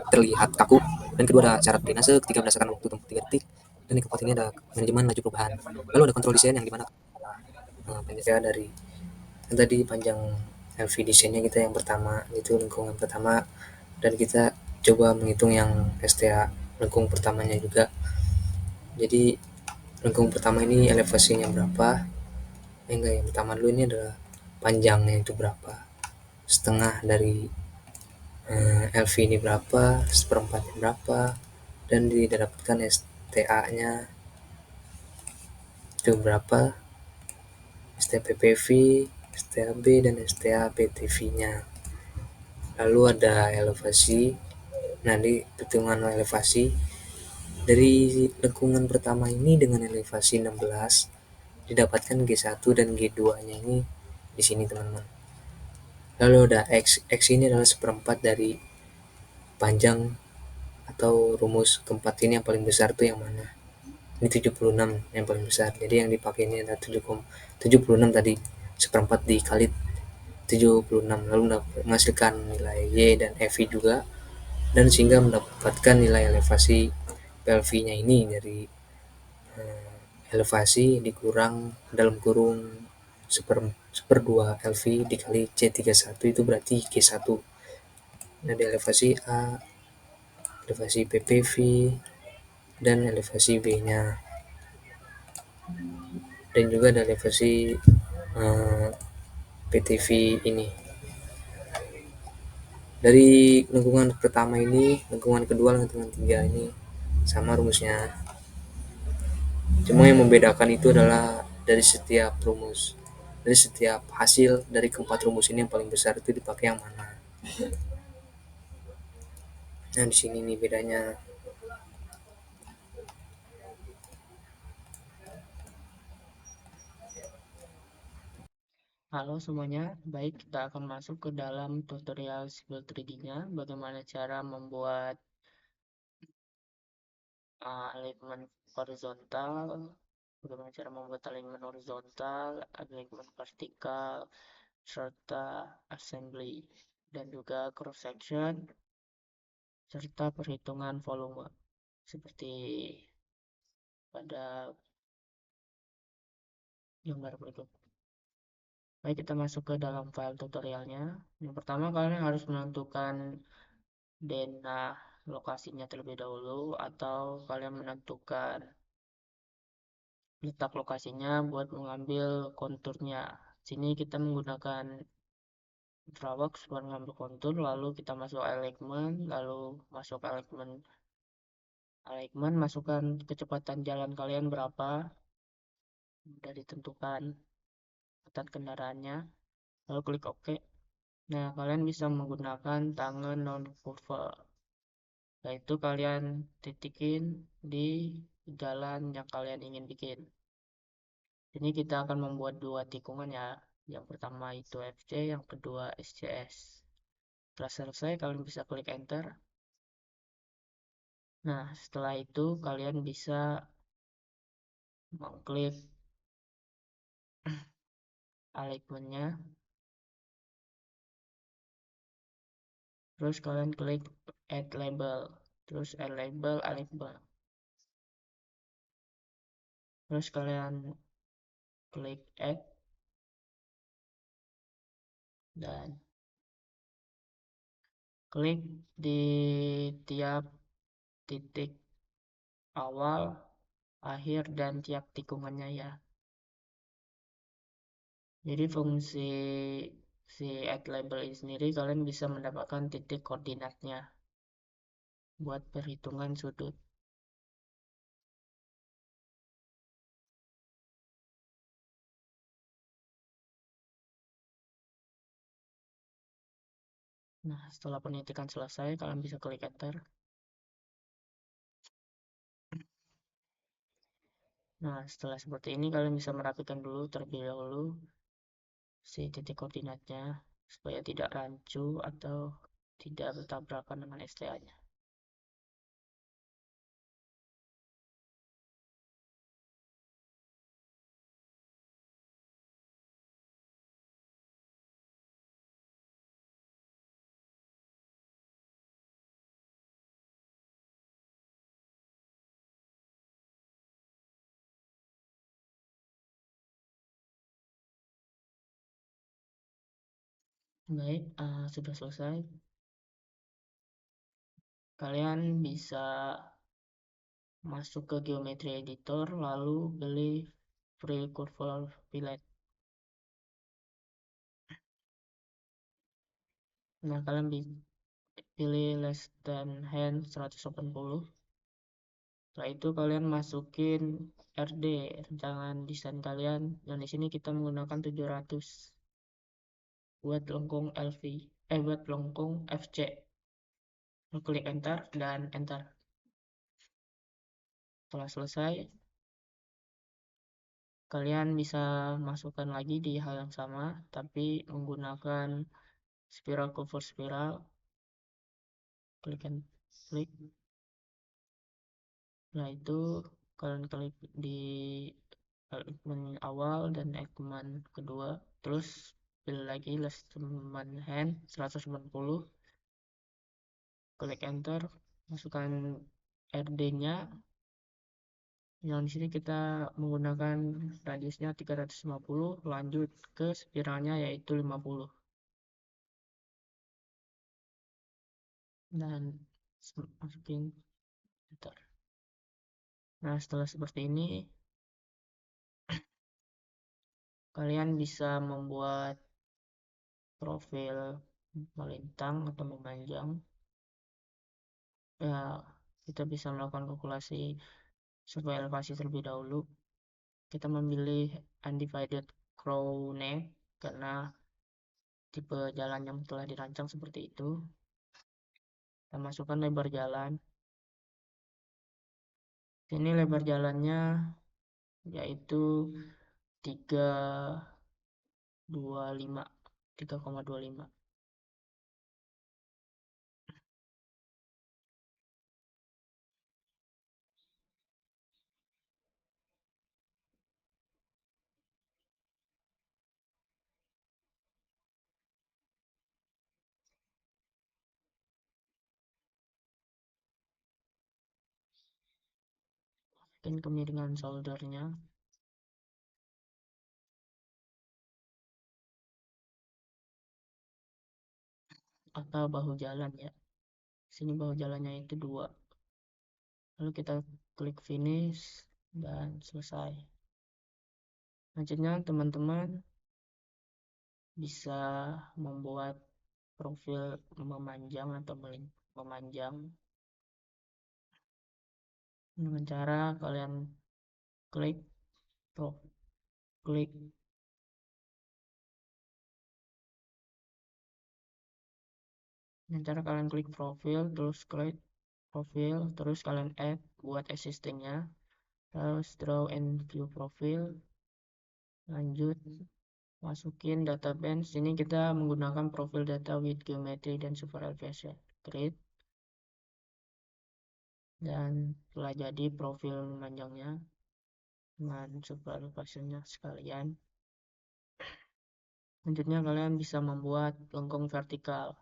terlihat kaku, dan kedua ada syarat drainase, ketiga berdasarkan waktu tempuh 3 detik, dan yang keempat ini ada manajemen laju perubahan. Lalu ada kontrol desain yang dimana penyesuaian dari yang tadi panjang LV desainnya kita yang pertama itu lengkungan pertama, dan kita coba menghitung yang STA lengkung pertamanya juga. Jadi lengkung pertama ini elevasinya berapa? Yang pertama dulu ini adalah panjangnya itu berapa? Setengah dari LV ini berapa? Seperempatnya berapa? Dan didapatkan STA-nya itu berapa? STA PPV, STA B, dan STA PTV-nya. Lalu ada elevasi. Nah, di perhitungan elevasi dari lengkungan pertama ini dengan elevasi 16 didapatkan G1 dan G2-nya ini di sini, teman-teman. Lalu ada X. X ini adalah seperempat dari panjang atau rumus keempat ini. Yang paling besar tuh yang mana? Ini 76 yang paling besar. Jadi yang dipakai ini adalah 76 tadi, seperempat dikali 76, lalu menghasilkan nilai Y dan EV juga, dan sehingga mendapatkan nilai elevasi PLV-nya ini dari elevasi dikurang dalam kurung seperdua LV dikali C31 itu berarti G1. Nah, di elevasi A, elevasi PPV, dan elevasi B-nya, dan juga ada elevasi PTV ini. Dari lengkungan pertama ini, lengkungan kedua, lengkungan tiga ini sama rumusnya. Cuma yang membedakan itu adalah dari setiap rumus, dari setiap hasil dari keempat rumus ini yang paling besar itu dipakai yang mana. Nah, di sini nih bedanya. Halo semuanya, baik kita akan masuk ke dalam tutorial Civil 3D-nya, bagaimana cara membuat alignment horizontal, bagaimana cara membuat alignment horizontal, alignment vertikal, serta assembly, dan juga cross section, serta perhitungan volume, seperti pada gambar berikut. Baik, kita masuk ke dalam file tutorialnya. Yang pertama, kalian harus menentukan denah lokasinya terlebih dahulu, atau kalian menentukan letak lokasinya buat mengambil konturnya. Sini kita menggunakan Ultraworks buat mengambil kontur, lalu kita masuk alignment, lalu masuk alignment, masukkan kecepatan jalan kalian berapa, sudah ditentukan kecepatan kendaraannya, lalu klik OK. Nah, kalian bisa menggunakan tangan non-curve, yaitu kalian titikin di jalan yang kalian ingin bikin. Ini kita akan membuat dua tikungan ya. Yang pertama itu FC, yang kedua SCS. Setelah selesai, kalian bisa klik enter. Nah, setelah itu kalian bisa mengklik alignment-nya, terus kalian klik add label, terus add label alignment, terus kalian klik add dan klik di tiap titik awal, akhir, dan tiap tikungannya ya. Jadi fungsi si add label ini sendiri kalian bisa mendapatkan titik koordinatnya buat perhitungan sudut. Nah, setelah penyetikan selesai, kalian bisa klik enter. Nah, setelah seperti ini kalian bisa merapikan dulu terlebih dahulu si titik koordinatnya supaya tidak rancu atau tidak bertabrakan dengan STA-nya. Baik, sudah selesai. Kalian bisa masuk ke Geometry Editor lalu beli Free Curve Fillet. Nah, kalian pilih less than hand 180. Setelah itu kalian masukin RD, rancangan desain kalian. Dan di sini kita menggunakan 700 buat lengkung LV, buat lengkung FC. Klik enter dan enter. Setelah selesai, kalian bisa masukkan lagi di hal yang sama, tapi menggunakan spiral cover spiral. Klik. Nah, itu kalian klik di alignment awal dan alignment kedua, terus pilih lagi alignment hand 190, klik enter, masukkan RD-nya. Yang di sini kita menggunakan radiusnya 350, lanjut ke spiralnya yaitu 50. Dan masukin enter. Nah, setelah seperti ini kalian bisa membuat profil melintang atau memanjang. Ya, kita bisa melakukan kalkulasi survei elevasi terlebih dahulu. Kita memilih undivided crow neck karena tipe jalan yang telah dirancang seperti itu. Kita masukkan lebar jalan. Ini lebar jalannya yaitu 3,25. Dan kemiringan soldernya atau bahu jalan ya. Sini bahu jalannya itu 2. Lalu kita klik finish dan selesai. Selanjutnya teman-teman bisa membuat profil memanjang atau memanjang dengan cara kalian klik klik dengan cara kalian klik profil, terus klik profil, terus kalian add buat existingnya, terus draw and view profil, lanjut masukin data band. Sini kita menggunakan profil data with geometry dan super elevation grid. dan telah jadi profil panjangnya dengan supervisornya sekalian. Selanjutnya kalian bisa membuat lengkung vertikal.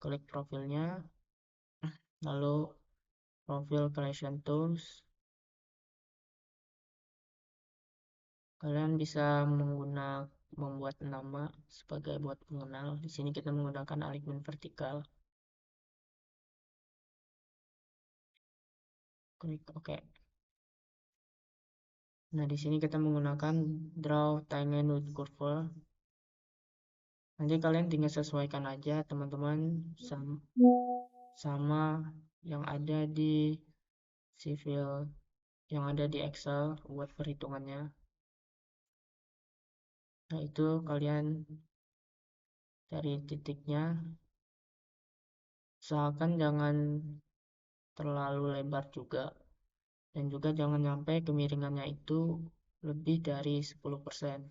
Klik profilnya, lalu profil creation tools. Kalian bisa membuat nama sebagai buat pengenal. Di sini kita menggunakan alignment vertikal. Klik OK. Nah, di sini kita menggunakan draw timeline with curve. Nanti kalian tinggal sesuaikan aja teman-teman sama yang ada di civil, yang ada di Excel buat perhitungannya. Nah, itu kalian cari titiknya, usahakan jangan terlalu lebar juga, dan juga jangan sampai kemiringannya itu lebih dari 10%.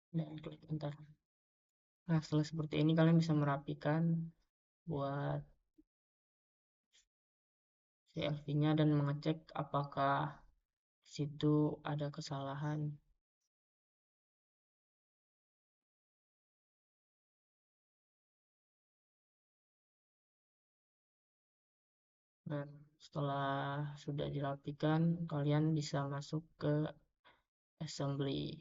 Dan klik enter. Nah, setelah seperti ini kalian bisa merapikan buat CLV-nya dan mengecek apakah situ ada kesalahan. Nah, setelah sudah dirapikan, kalian bisa masuk ke assembly.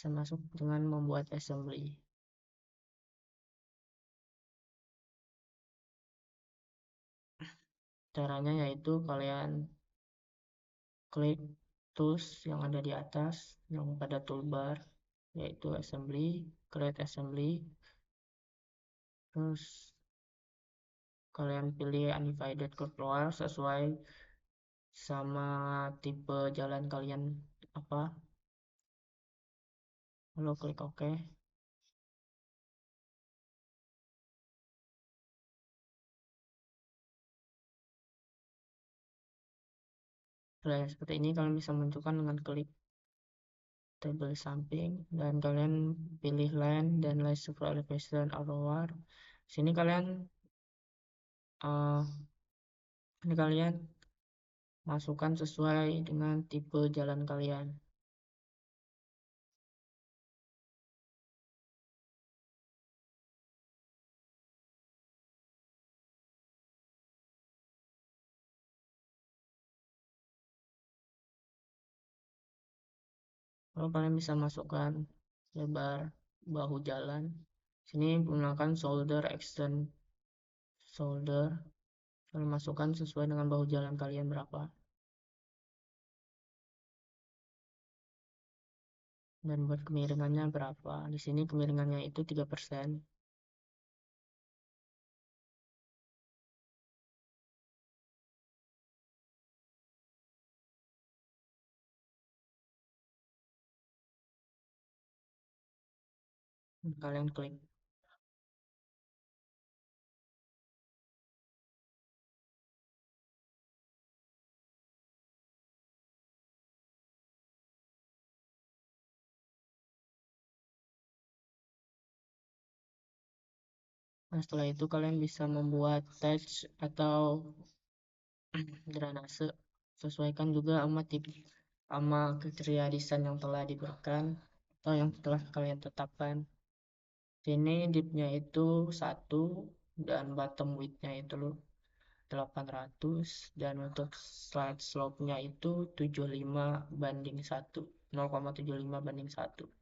Bisa masuk dengan membuat assembly. Caranya yaitu kalian klik tools yang ada di atas, yang pada toolbar, yaitu assembly, create assembly. Terus kalian pilih undivided curve sesuai sama tipe jalan kalian apa. Lalu klik OK. Setelah seperti ini kalian bisa menentukan dengan klik tabel samping dan kalian pilih line dan line super elevation hour. Sini kalian masukkan sesuai dengan tipe jalan kalian. Lalu kalian bisa masukkan lebar bahu jalan. Sini menggunakan shoulder extend shoulder. Kalian masukkan sesuai dengan bahu jalan kalian berapa. Dan buat kemiringannya berapa. Di sini kemiringannya itu 3%. Kalian klik. Nah, setelah itu kalian bisa membuat touch atau drainase. Sesuaikan juga sama kriteria desain yang telah diberikan atau yang telah kalian tetapkan. Sini dipnya itu 1 dan bottom width-nya itu 800 dan untuk slide slope-nya itu 75/1, 0,75/1.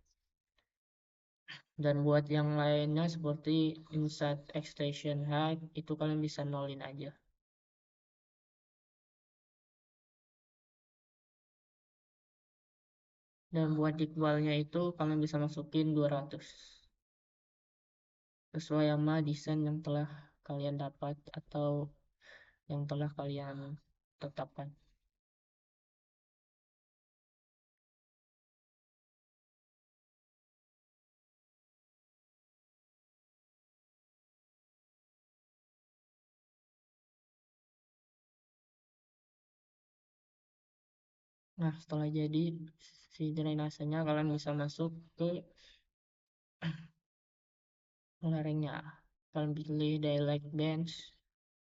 Dan buat yang lainnya seperti inside extension height itu kalian bisa nolin aja. Dan buat equalnya itu kalian bisa masukin 200 sesuai sama desain yang telah kalian dapat atau yang telah kalian tetapkan. Nah, setelah jadi si drainasenya, kalian bisa masuk ke lerengnya. Kalian pilih daylight bench,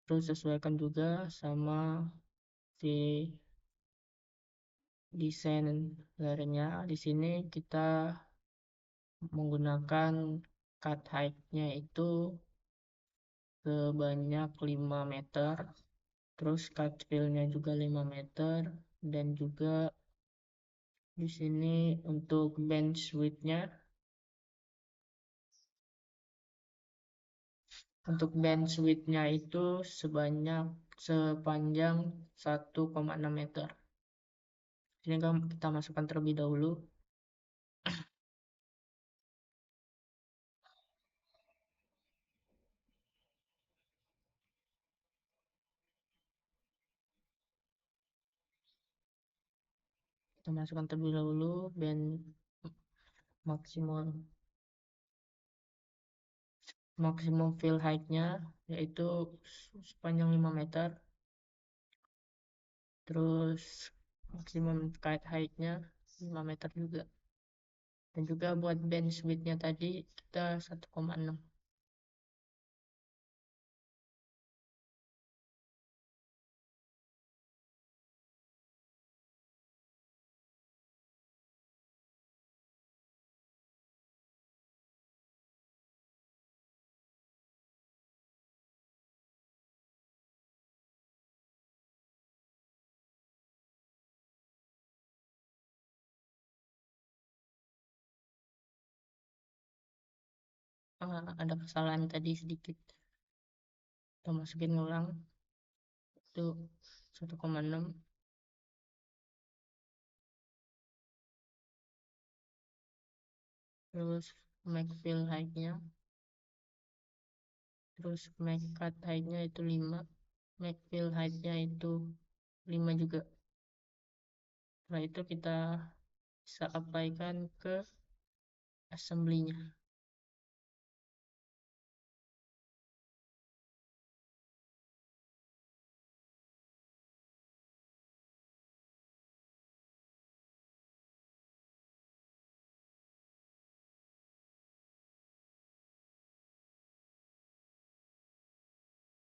terus sesuaikan juga sama si desain lerengnya. Di sini kita menggunakan cut height-nya itu sebanyak 5 meter, terus cut fill-nya juga 5 meter, dan juga di sini untuk bench width-nya, itu sepanjang 1,6 meter. Ini kan kita masukkan terlebih dahulu. Kita masukkan terlebih dahulu bench maksimum fill height-nya yaitu sepanjang 5 meter. Terus maksimum kite height-nya 5 meter juga. Dan juga buat bench width-nya tadi kita 1,6. Ada kesalahan tadi sedikit. Kita masukin ulang. Itu 1,6. Terus make fill height-nya. Terus make cut height-nya itu 5. Make fill height-nya itu 5 juga. Setelah itu kita bisa apply-kan ke assembly-nya.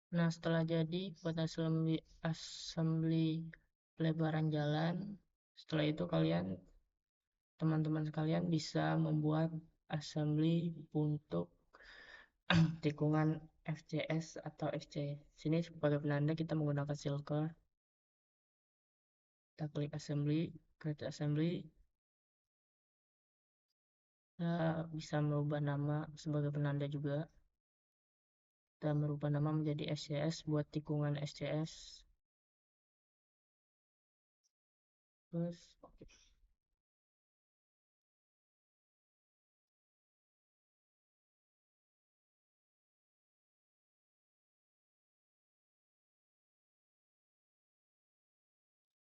Nah, setelah jadi buat assembly pelebaran jalan, setelah itu teman-teman sekalian bisa membuat assembly untuk tikungan FCS atau FC. Sini sebagai penanda kita menggunakan silker. Kita klik assembly, create assembly. Kita bisa merubah nama sebagai penanda juga. Kita merubah nama menjadi SCS buat tikungan SCS. Terus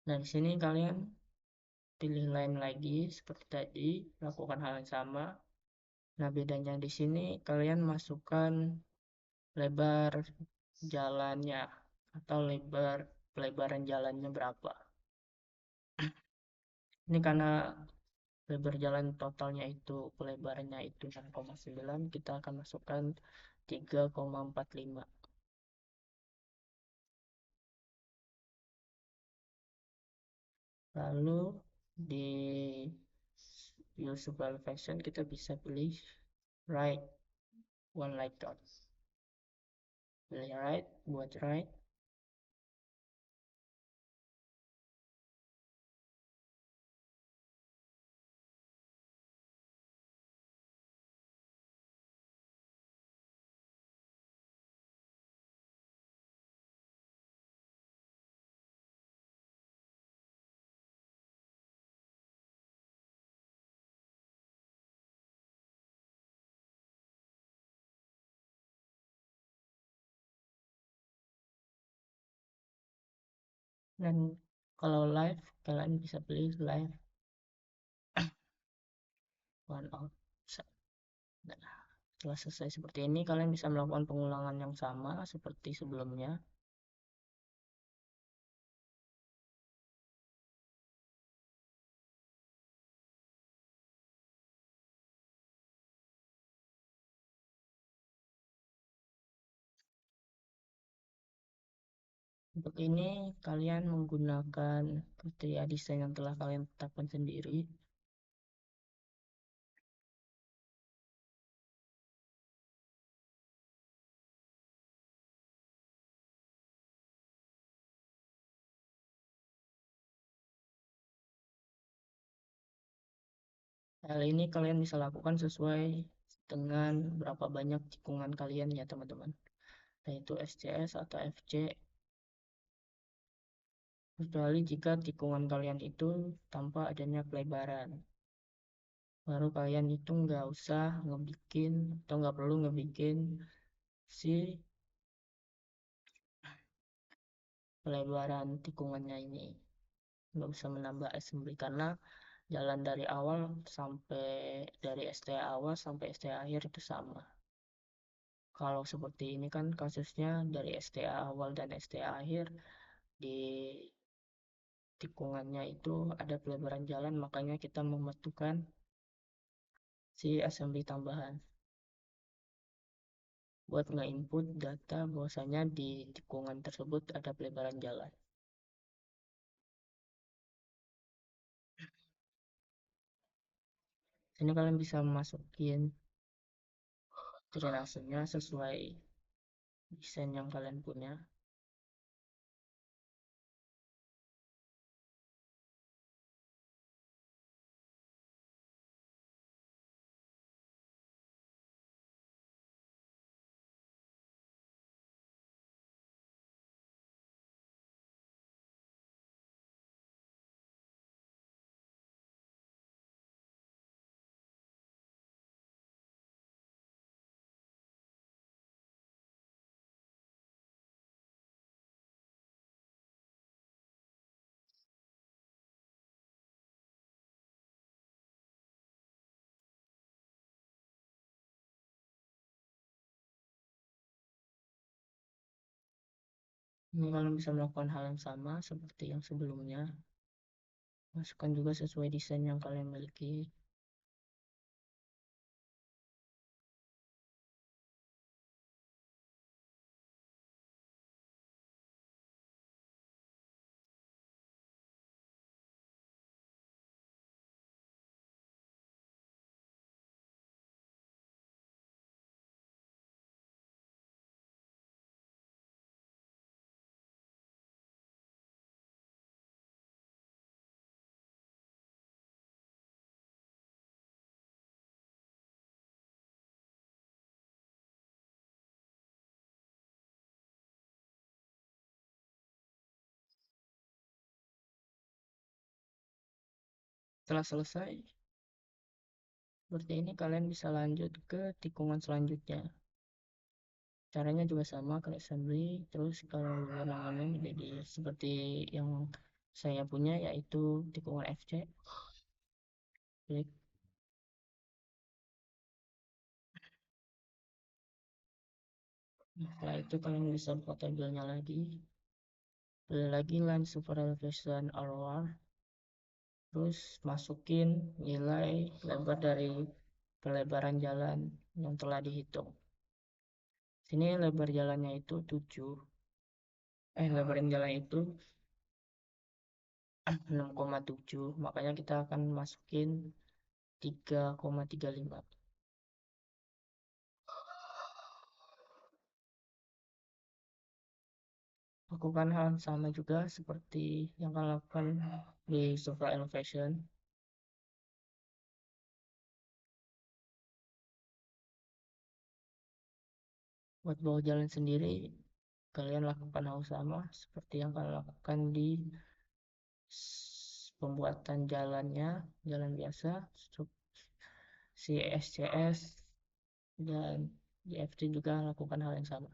nah, di sini kalian pilih line lagi seperti tadi, lakukan hal yang sama. Nah, bedanya di sini kalian masukkan lebar jalannya atau pelebaran jalannya berapa. Ini karena lebar jalan totalnya itu pelebarannya itu 6,9, kita akan masukkan 3,45. Lalu di view supervision kita bisa pilih right one light dot. Pilih right buat right. Dan kalau live, kalian bisa pilih live one out. Nah, setelah selesai seperti ini, kalian bisa melakukan pengulangan yang sama seperti sebelumnya. Untuk ini, kalian menggunakan kriteria desain yang telah kalian tetapkan sendiri. Hal ini kalian bisa lakukan sesuai dengan berapa banyak tikungan kalian ya teman-teman, yaitu SCS atau FC, kecuali jika tikungan kalian itu tanpa adanya pelebaran. Baru kalian itu nggak usah ngebikin atau nggak perlu ngebikin si pelebaran tikungannya ini. Nggak usah menambah assembly karena jalan dari awal sampai dari STA awal sampai STA akhir itu sama. Kalau seperti ini kan kasusnya dari STA awal dan STA akhir di tikungannya itu ada pelebaran jalan, makanya kita membutuhkan si assembly tambahan buat nge-input data bahwasanya di tikungan tersebut ada pelebaran jalan. Sini kalian bisa masukin drainasenya sesuai desain yang kalian punya. Ini kalian bisa melakukan hal yang sama seperti yang sebelumnya. Masukkan juga sesuai desain yang kalian miliki. Setelah selesai, seperti ini kalian bisa lanjut ke tikungan selanjutnya. Caranya juga sama, klik assembly, terus kalau warnanya menjadi seperti yang saya punya, yaitu tikungan FC. Klik. Setelah itu kalian bisa buka tabelnya lagi. Pilih lagi line super elevation ROR. Terus masukin nilai lebar dari pelebaran jalan yang telah dihitung. Sini lebar jalannya itu 7. Lebaran jalan itu 6,7. Makanya kita akan masukin 3,35. Lakukan hal yang sama juga seperti yang kalian lakukan di super elevation. Buat bawah jalan sendiri, kalian lakukan hal sama seperti yang kalian lakukan di pembuatan jalannya, jalan biasa, si SCS dan di FT juga lakukan hal yang sama.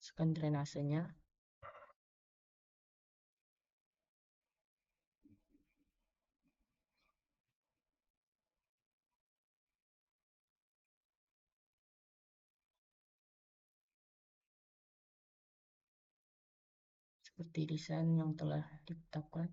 masukkan drainasenya. Seperti desain yang telah ditetapkan.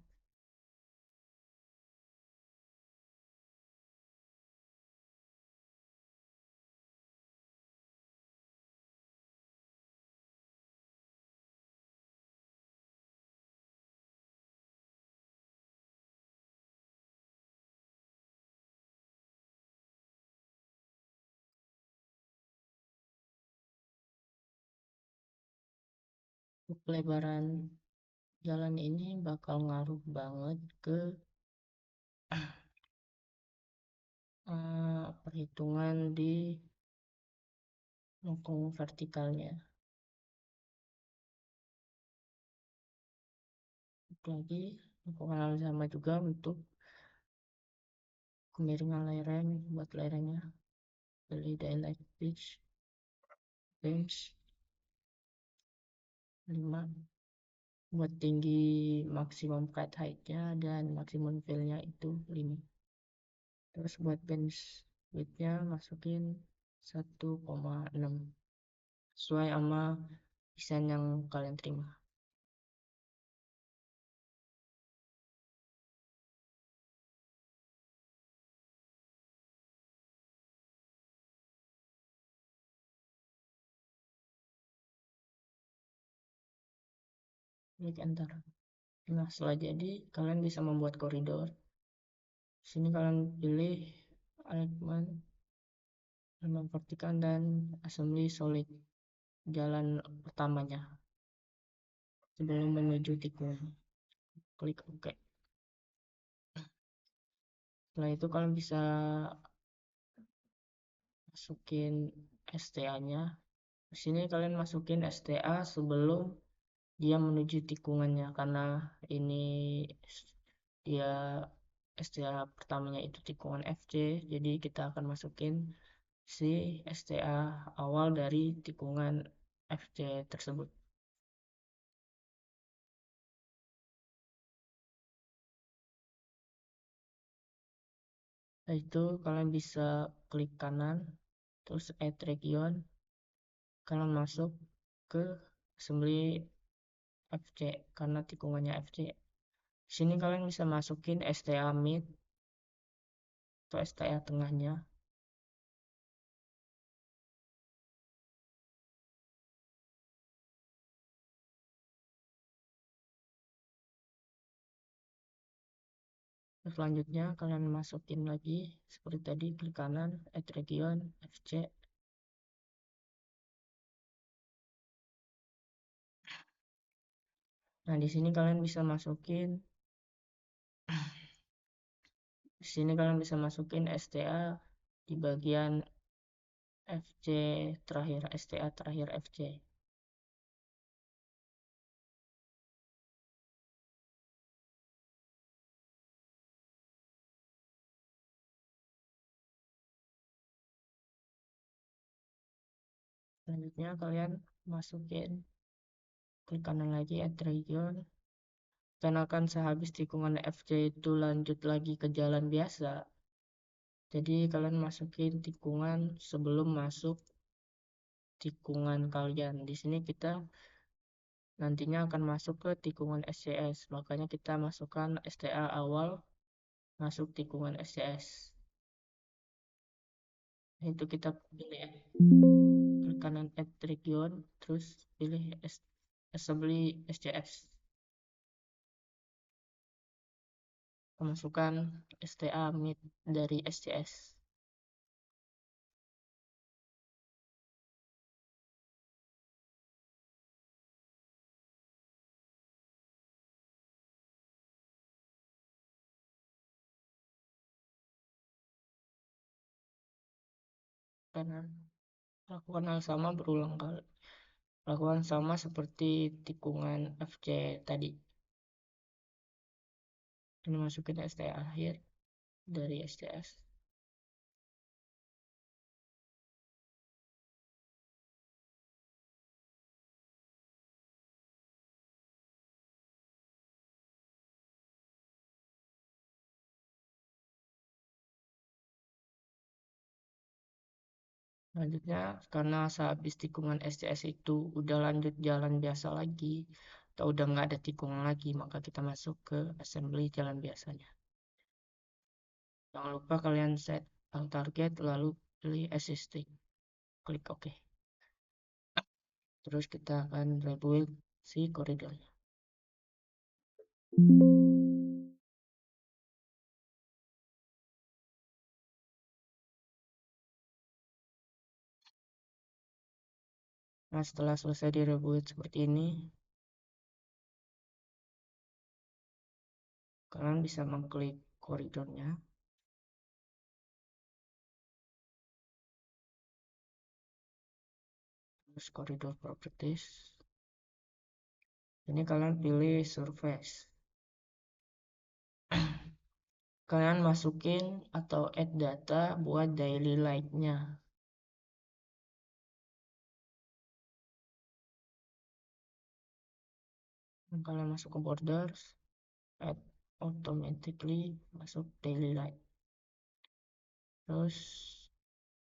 Untuk pelebaran jalan ini bakal ngaruh banget ke perhitungan di lengkung vertikalnya. Lagi lakukan hal sama juga untuk kemiringan lereng. Buat lerengnya pilih daylight pitch bench 5. Buat tinggi maksimum cut height-nya dan maksimum fill-nya itu 5. Terus buat bench width-nya masukin 1,6 sesuai sama desain yang kalian terima. Klik enter. Nah, setelah jadi kalian bisa membuat koridor. Sini kalian pilih alignment vertikal dan assembly solid jalan pertamanya sebelum menuju tikung. Klik OK. Setelah itu kalian bisa masukin STA-nya. Di sini kalian masukin STA sebelum dia menuju tikungannya, karena ini dia STA pertamanya itu tikungan FC, jadi kita akan masukin si STA awal dari tikungan FC tersebut. Setelah itu kalian bisa klik kanan terus add region, kalian masuk ke assembly FC karena tikungannya FC. Sini kalian bisa masukin STA mid atau STA tengahnya. Selanjutnya kalian masukin lagi seperti tadi, klik kanan add region FC. Nah, di sini kalian bisa masukin STA di bagian FC terakhir, STA terakhir FC. Selanjutnya kalian masukin, klik kanan lagi add region. Dan akan sehabis tikungan FC itu lanjut lagi ke jalan biasa. Jadi kalian masukin tikungan sebelum masuk tikungan kalian. Di sini kita nantinya akan masuk ke tikungan SCS, makanya kita masukkan STA awal masuk tikungan SCS. Itu kita pilih klik kanan add region, terus pilih assembly SCS. Masukkan STA mid dari SCS. Kanan. Lakukan hal sama berulang kali. Lakukan sama seperti tikungan FC tadi. Ini masukin STA akhir dari SCS. Selanjutnya, karena sehabis tikungan SCS itu udah lanjut jalan biasa lagi, atau udah nggak ada tikungan lagi, maka kita masuk ke assembly jalan biasanya. Jangan lupa kalian set target, lalu pilih existing. Klik OK. Terus kita akan rebuild si koridornya. Nah, setelah selesai di rebuild seperti ini, kalian bisa mengklik koridornya. Terus koridor properties. Ini kalian pilih surface. Kalian masukin atau add data buat daily light-nya. Kalian masuk ke borders, add automatically, masuk daily light. Terus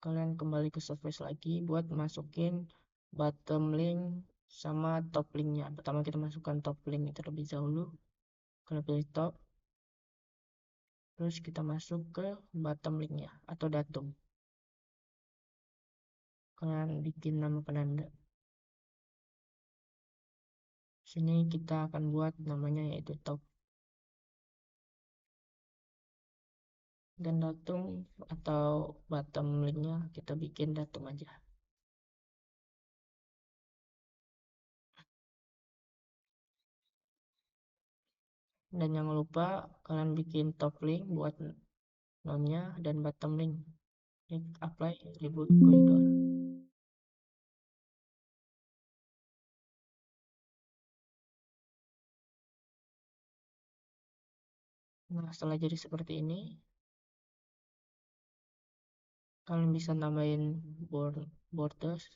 kalian kembali ke surface lagi buat masukin bottom link sama top linknya. Pertama kita masukkan top link terlebih dahulu. Kalian pilih top. Terus kita masuk ke bottom linknya atau datum. Kalian bikin nama penanda. Sini kita akan buat namanya yaitu top. Dan datum atau bottom linknya kita bikin datum aja. Dan jangan lupa kalian bikin top link buat node-nya dan bottom link. Klik apply reboot corridor. Nah, setelah jadi seperti ini, kalian bisa nambahin borders,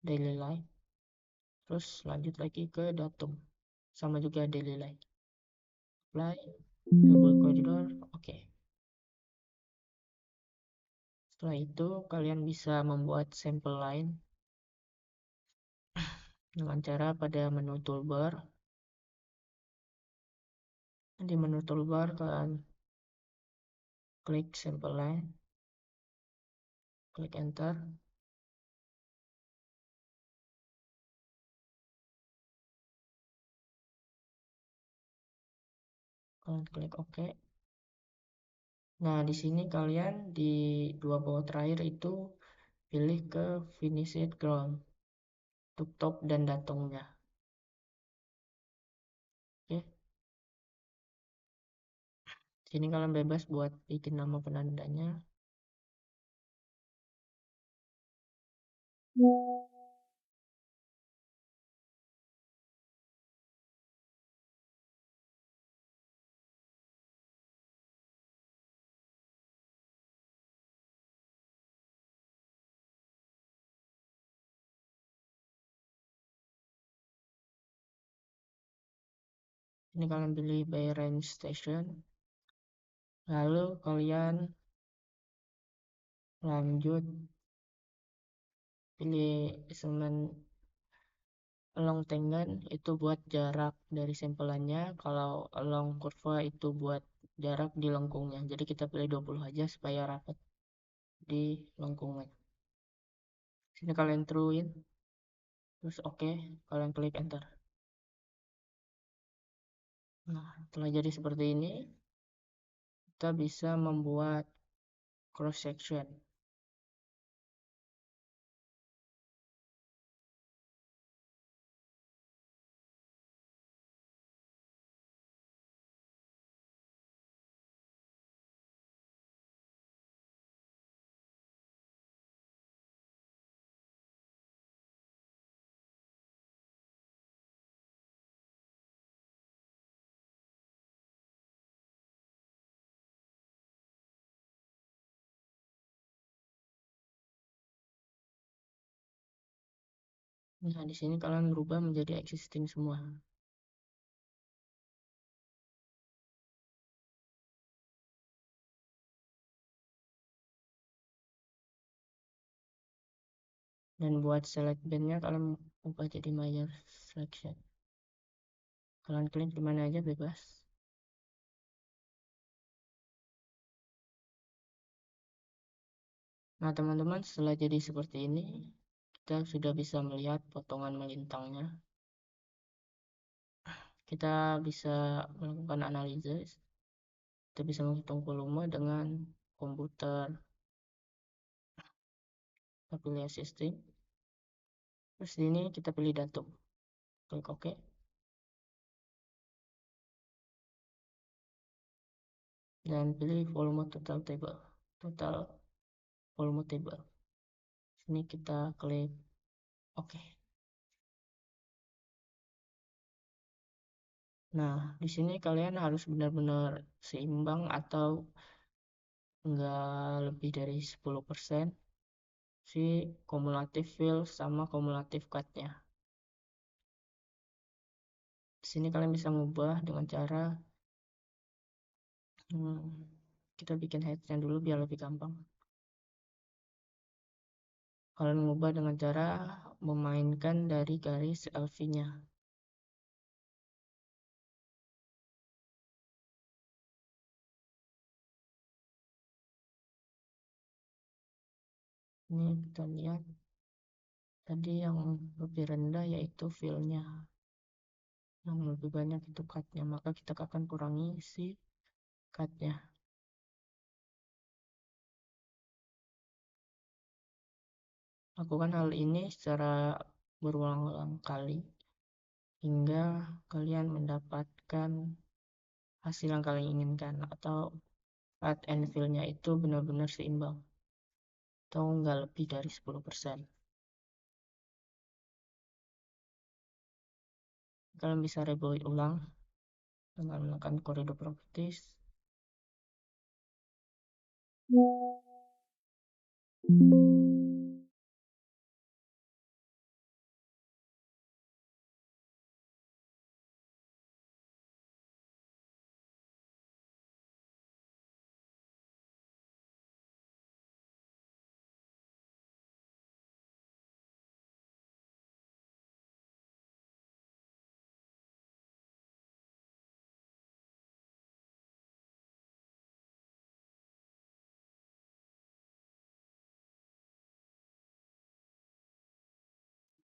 daily light, terus lanjut lagi ke datum, sama juga daily light. Apply reboot corridor, oke. Setelah itu kalian bisa membuat sampel line dengan cara pada menu toolbar. Di menu toolbar kalian klik sampel line, klik enter. Kalian klik OK. Nah, di sini kalian di dua bawah terakhir itu pilih ke finished ground untuk top dan datungnya. Oke. Sini kalian bebas buat bikin nama penandanya. Ini kalian pilih by range station. Lalu kalian lanjut pilih segmen along tangent itu buat jarak dari sampelannya. Kalau along kurva itu buat jarak di lengkungnya. Jadi kita pilih 20 aja supaya rapat di lengkungan. Sini kalian truein. Terus oke, kalian klik enter. Nah, setelah jadi seperti ini, kita bisa membuat cross section. Nah, di sini kalian berubah menjadi existing semua. Dan buat select bandnya kalian ubah jadi major selection. Kalian klik di mana aja bebas. Nah teman-teman, setelah jadi seperti ini, kita sudah bisa melihat potongan melintangnya. Kita bisa melakukan analisis. Kita bisa menghitung volume dengan komputer. Kita pilih assisting. Terus di sini kita pilih datum. Klik OK. Dan pilih volume total table. Total volume table. Sini kita klik OK. Nah, di sini kalian harus benar-benar seimbang atau enggak lebih dari 10% si kumulatif fill sama kumulatif cut-nya. Di sini kalian bisa ngubah dengan cara kita bikin headnya dulu biar lebih gampang. Kalian mengubah dengan cara memainkan dari garis LV-nya. Ini kita lihat tadi yang lebih rendah yaitu fill-nya, yang lebih banyak itu cut-nya, maka kita akan kurangi si cut-nya. Lakukan hal ini secara berulang-ulang kali hingga kalian mendapatkan hasil yang kalian inginkan atau cut and fill-nya itu benar-benar seimbang atau enggak lebih dari 10%. Kalian bisa reboot ulang dengan menekan corridor properties.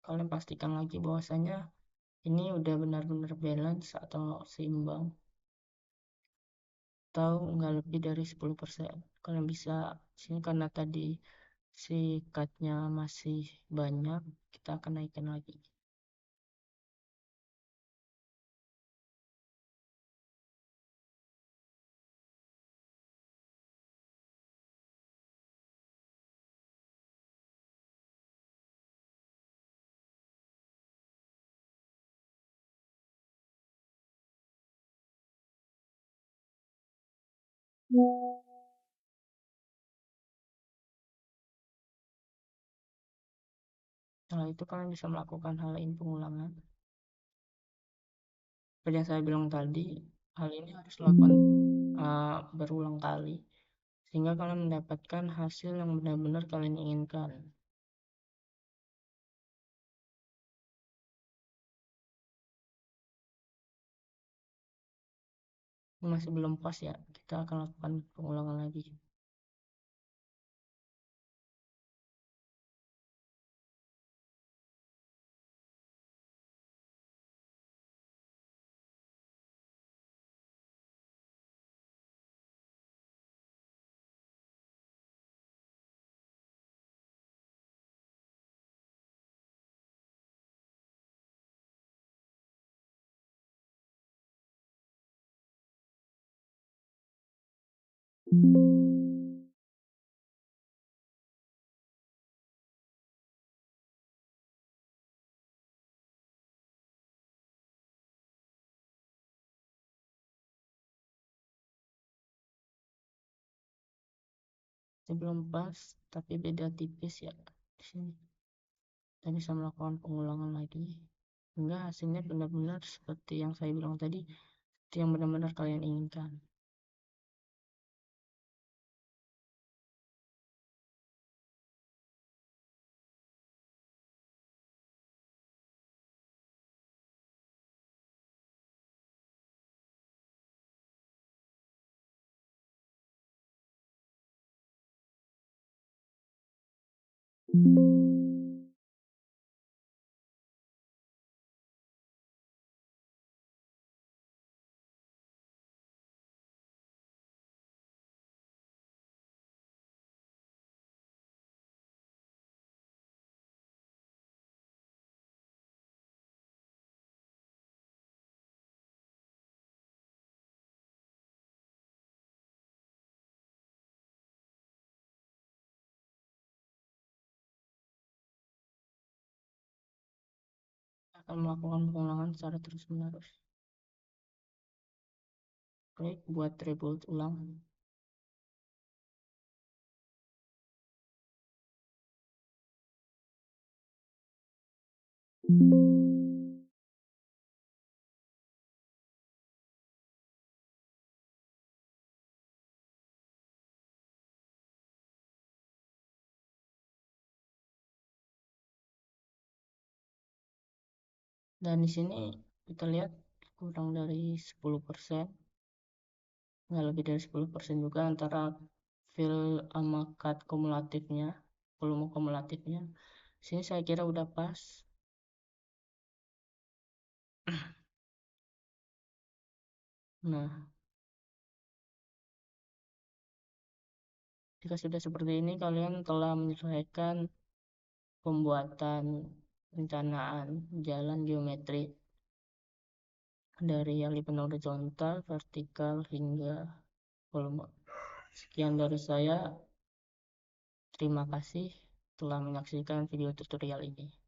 Kalian pastikan lagi bahwasanya ini udah benar-benar balance atau seimbang atau enggak lebih dari 10%. Kalian bisa sini karena tadi si cut-nya masih banyak, kita akan naikkan lagi. Setelah itu kalian bisa melakukan hal ini pengulangan. Seperti yang saya bilang tadi, hal ini harus dilakukan berulang kali sehingga kalian mendapatkan hasil yang benar-benar kalian inginkan. Masih belum pas ya, kita akan lakukan pengulangan lagi. Belum pas, tapi beda tipis ya di sini. Kita bisa melakukan pengulangan lagi hingga hasilnya benar-benar seperti yang saya bilang tadi, seperti yang benar-benar kalian inginkan. Akan melakukan pengulangan secara terus-menerus. Baik, buat rebuild ulang. Dan di sini kita lihat kurang dari 10%, nggak lebih dari 10% juga antara fill sama cut kumulatifnya, volume kumulatifnya. Sini saya kira udah pas. Nah, jika sudah seperti ini, kalian telah menyelesaikan pembuatan perencanaan jalan geometri dari aliran horizontal, vertikal, hingga volume. Sekian dari saya. Terima kasih telah menyaksikan video tutorial ini.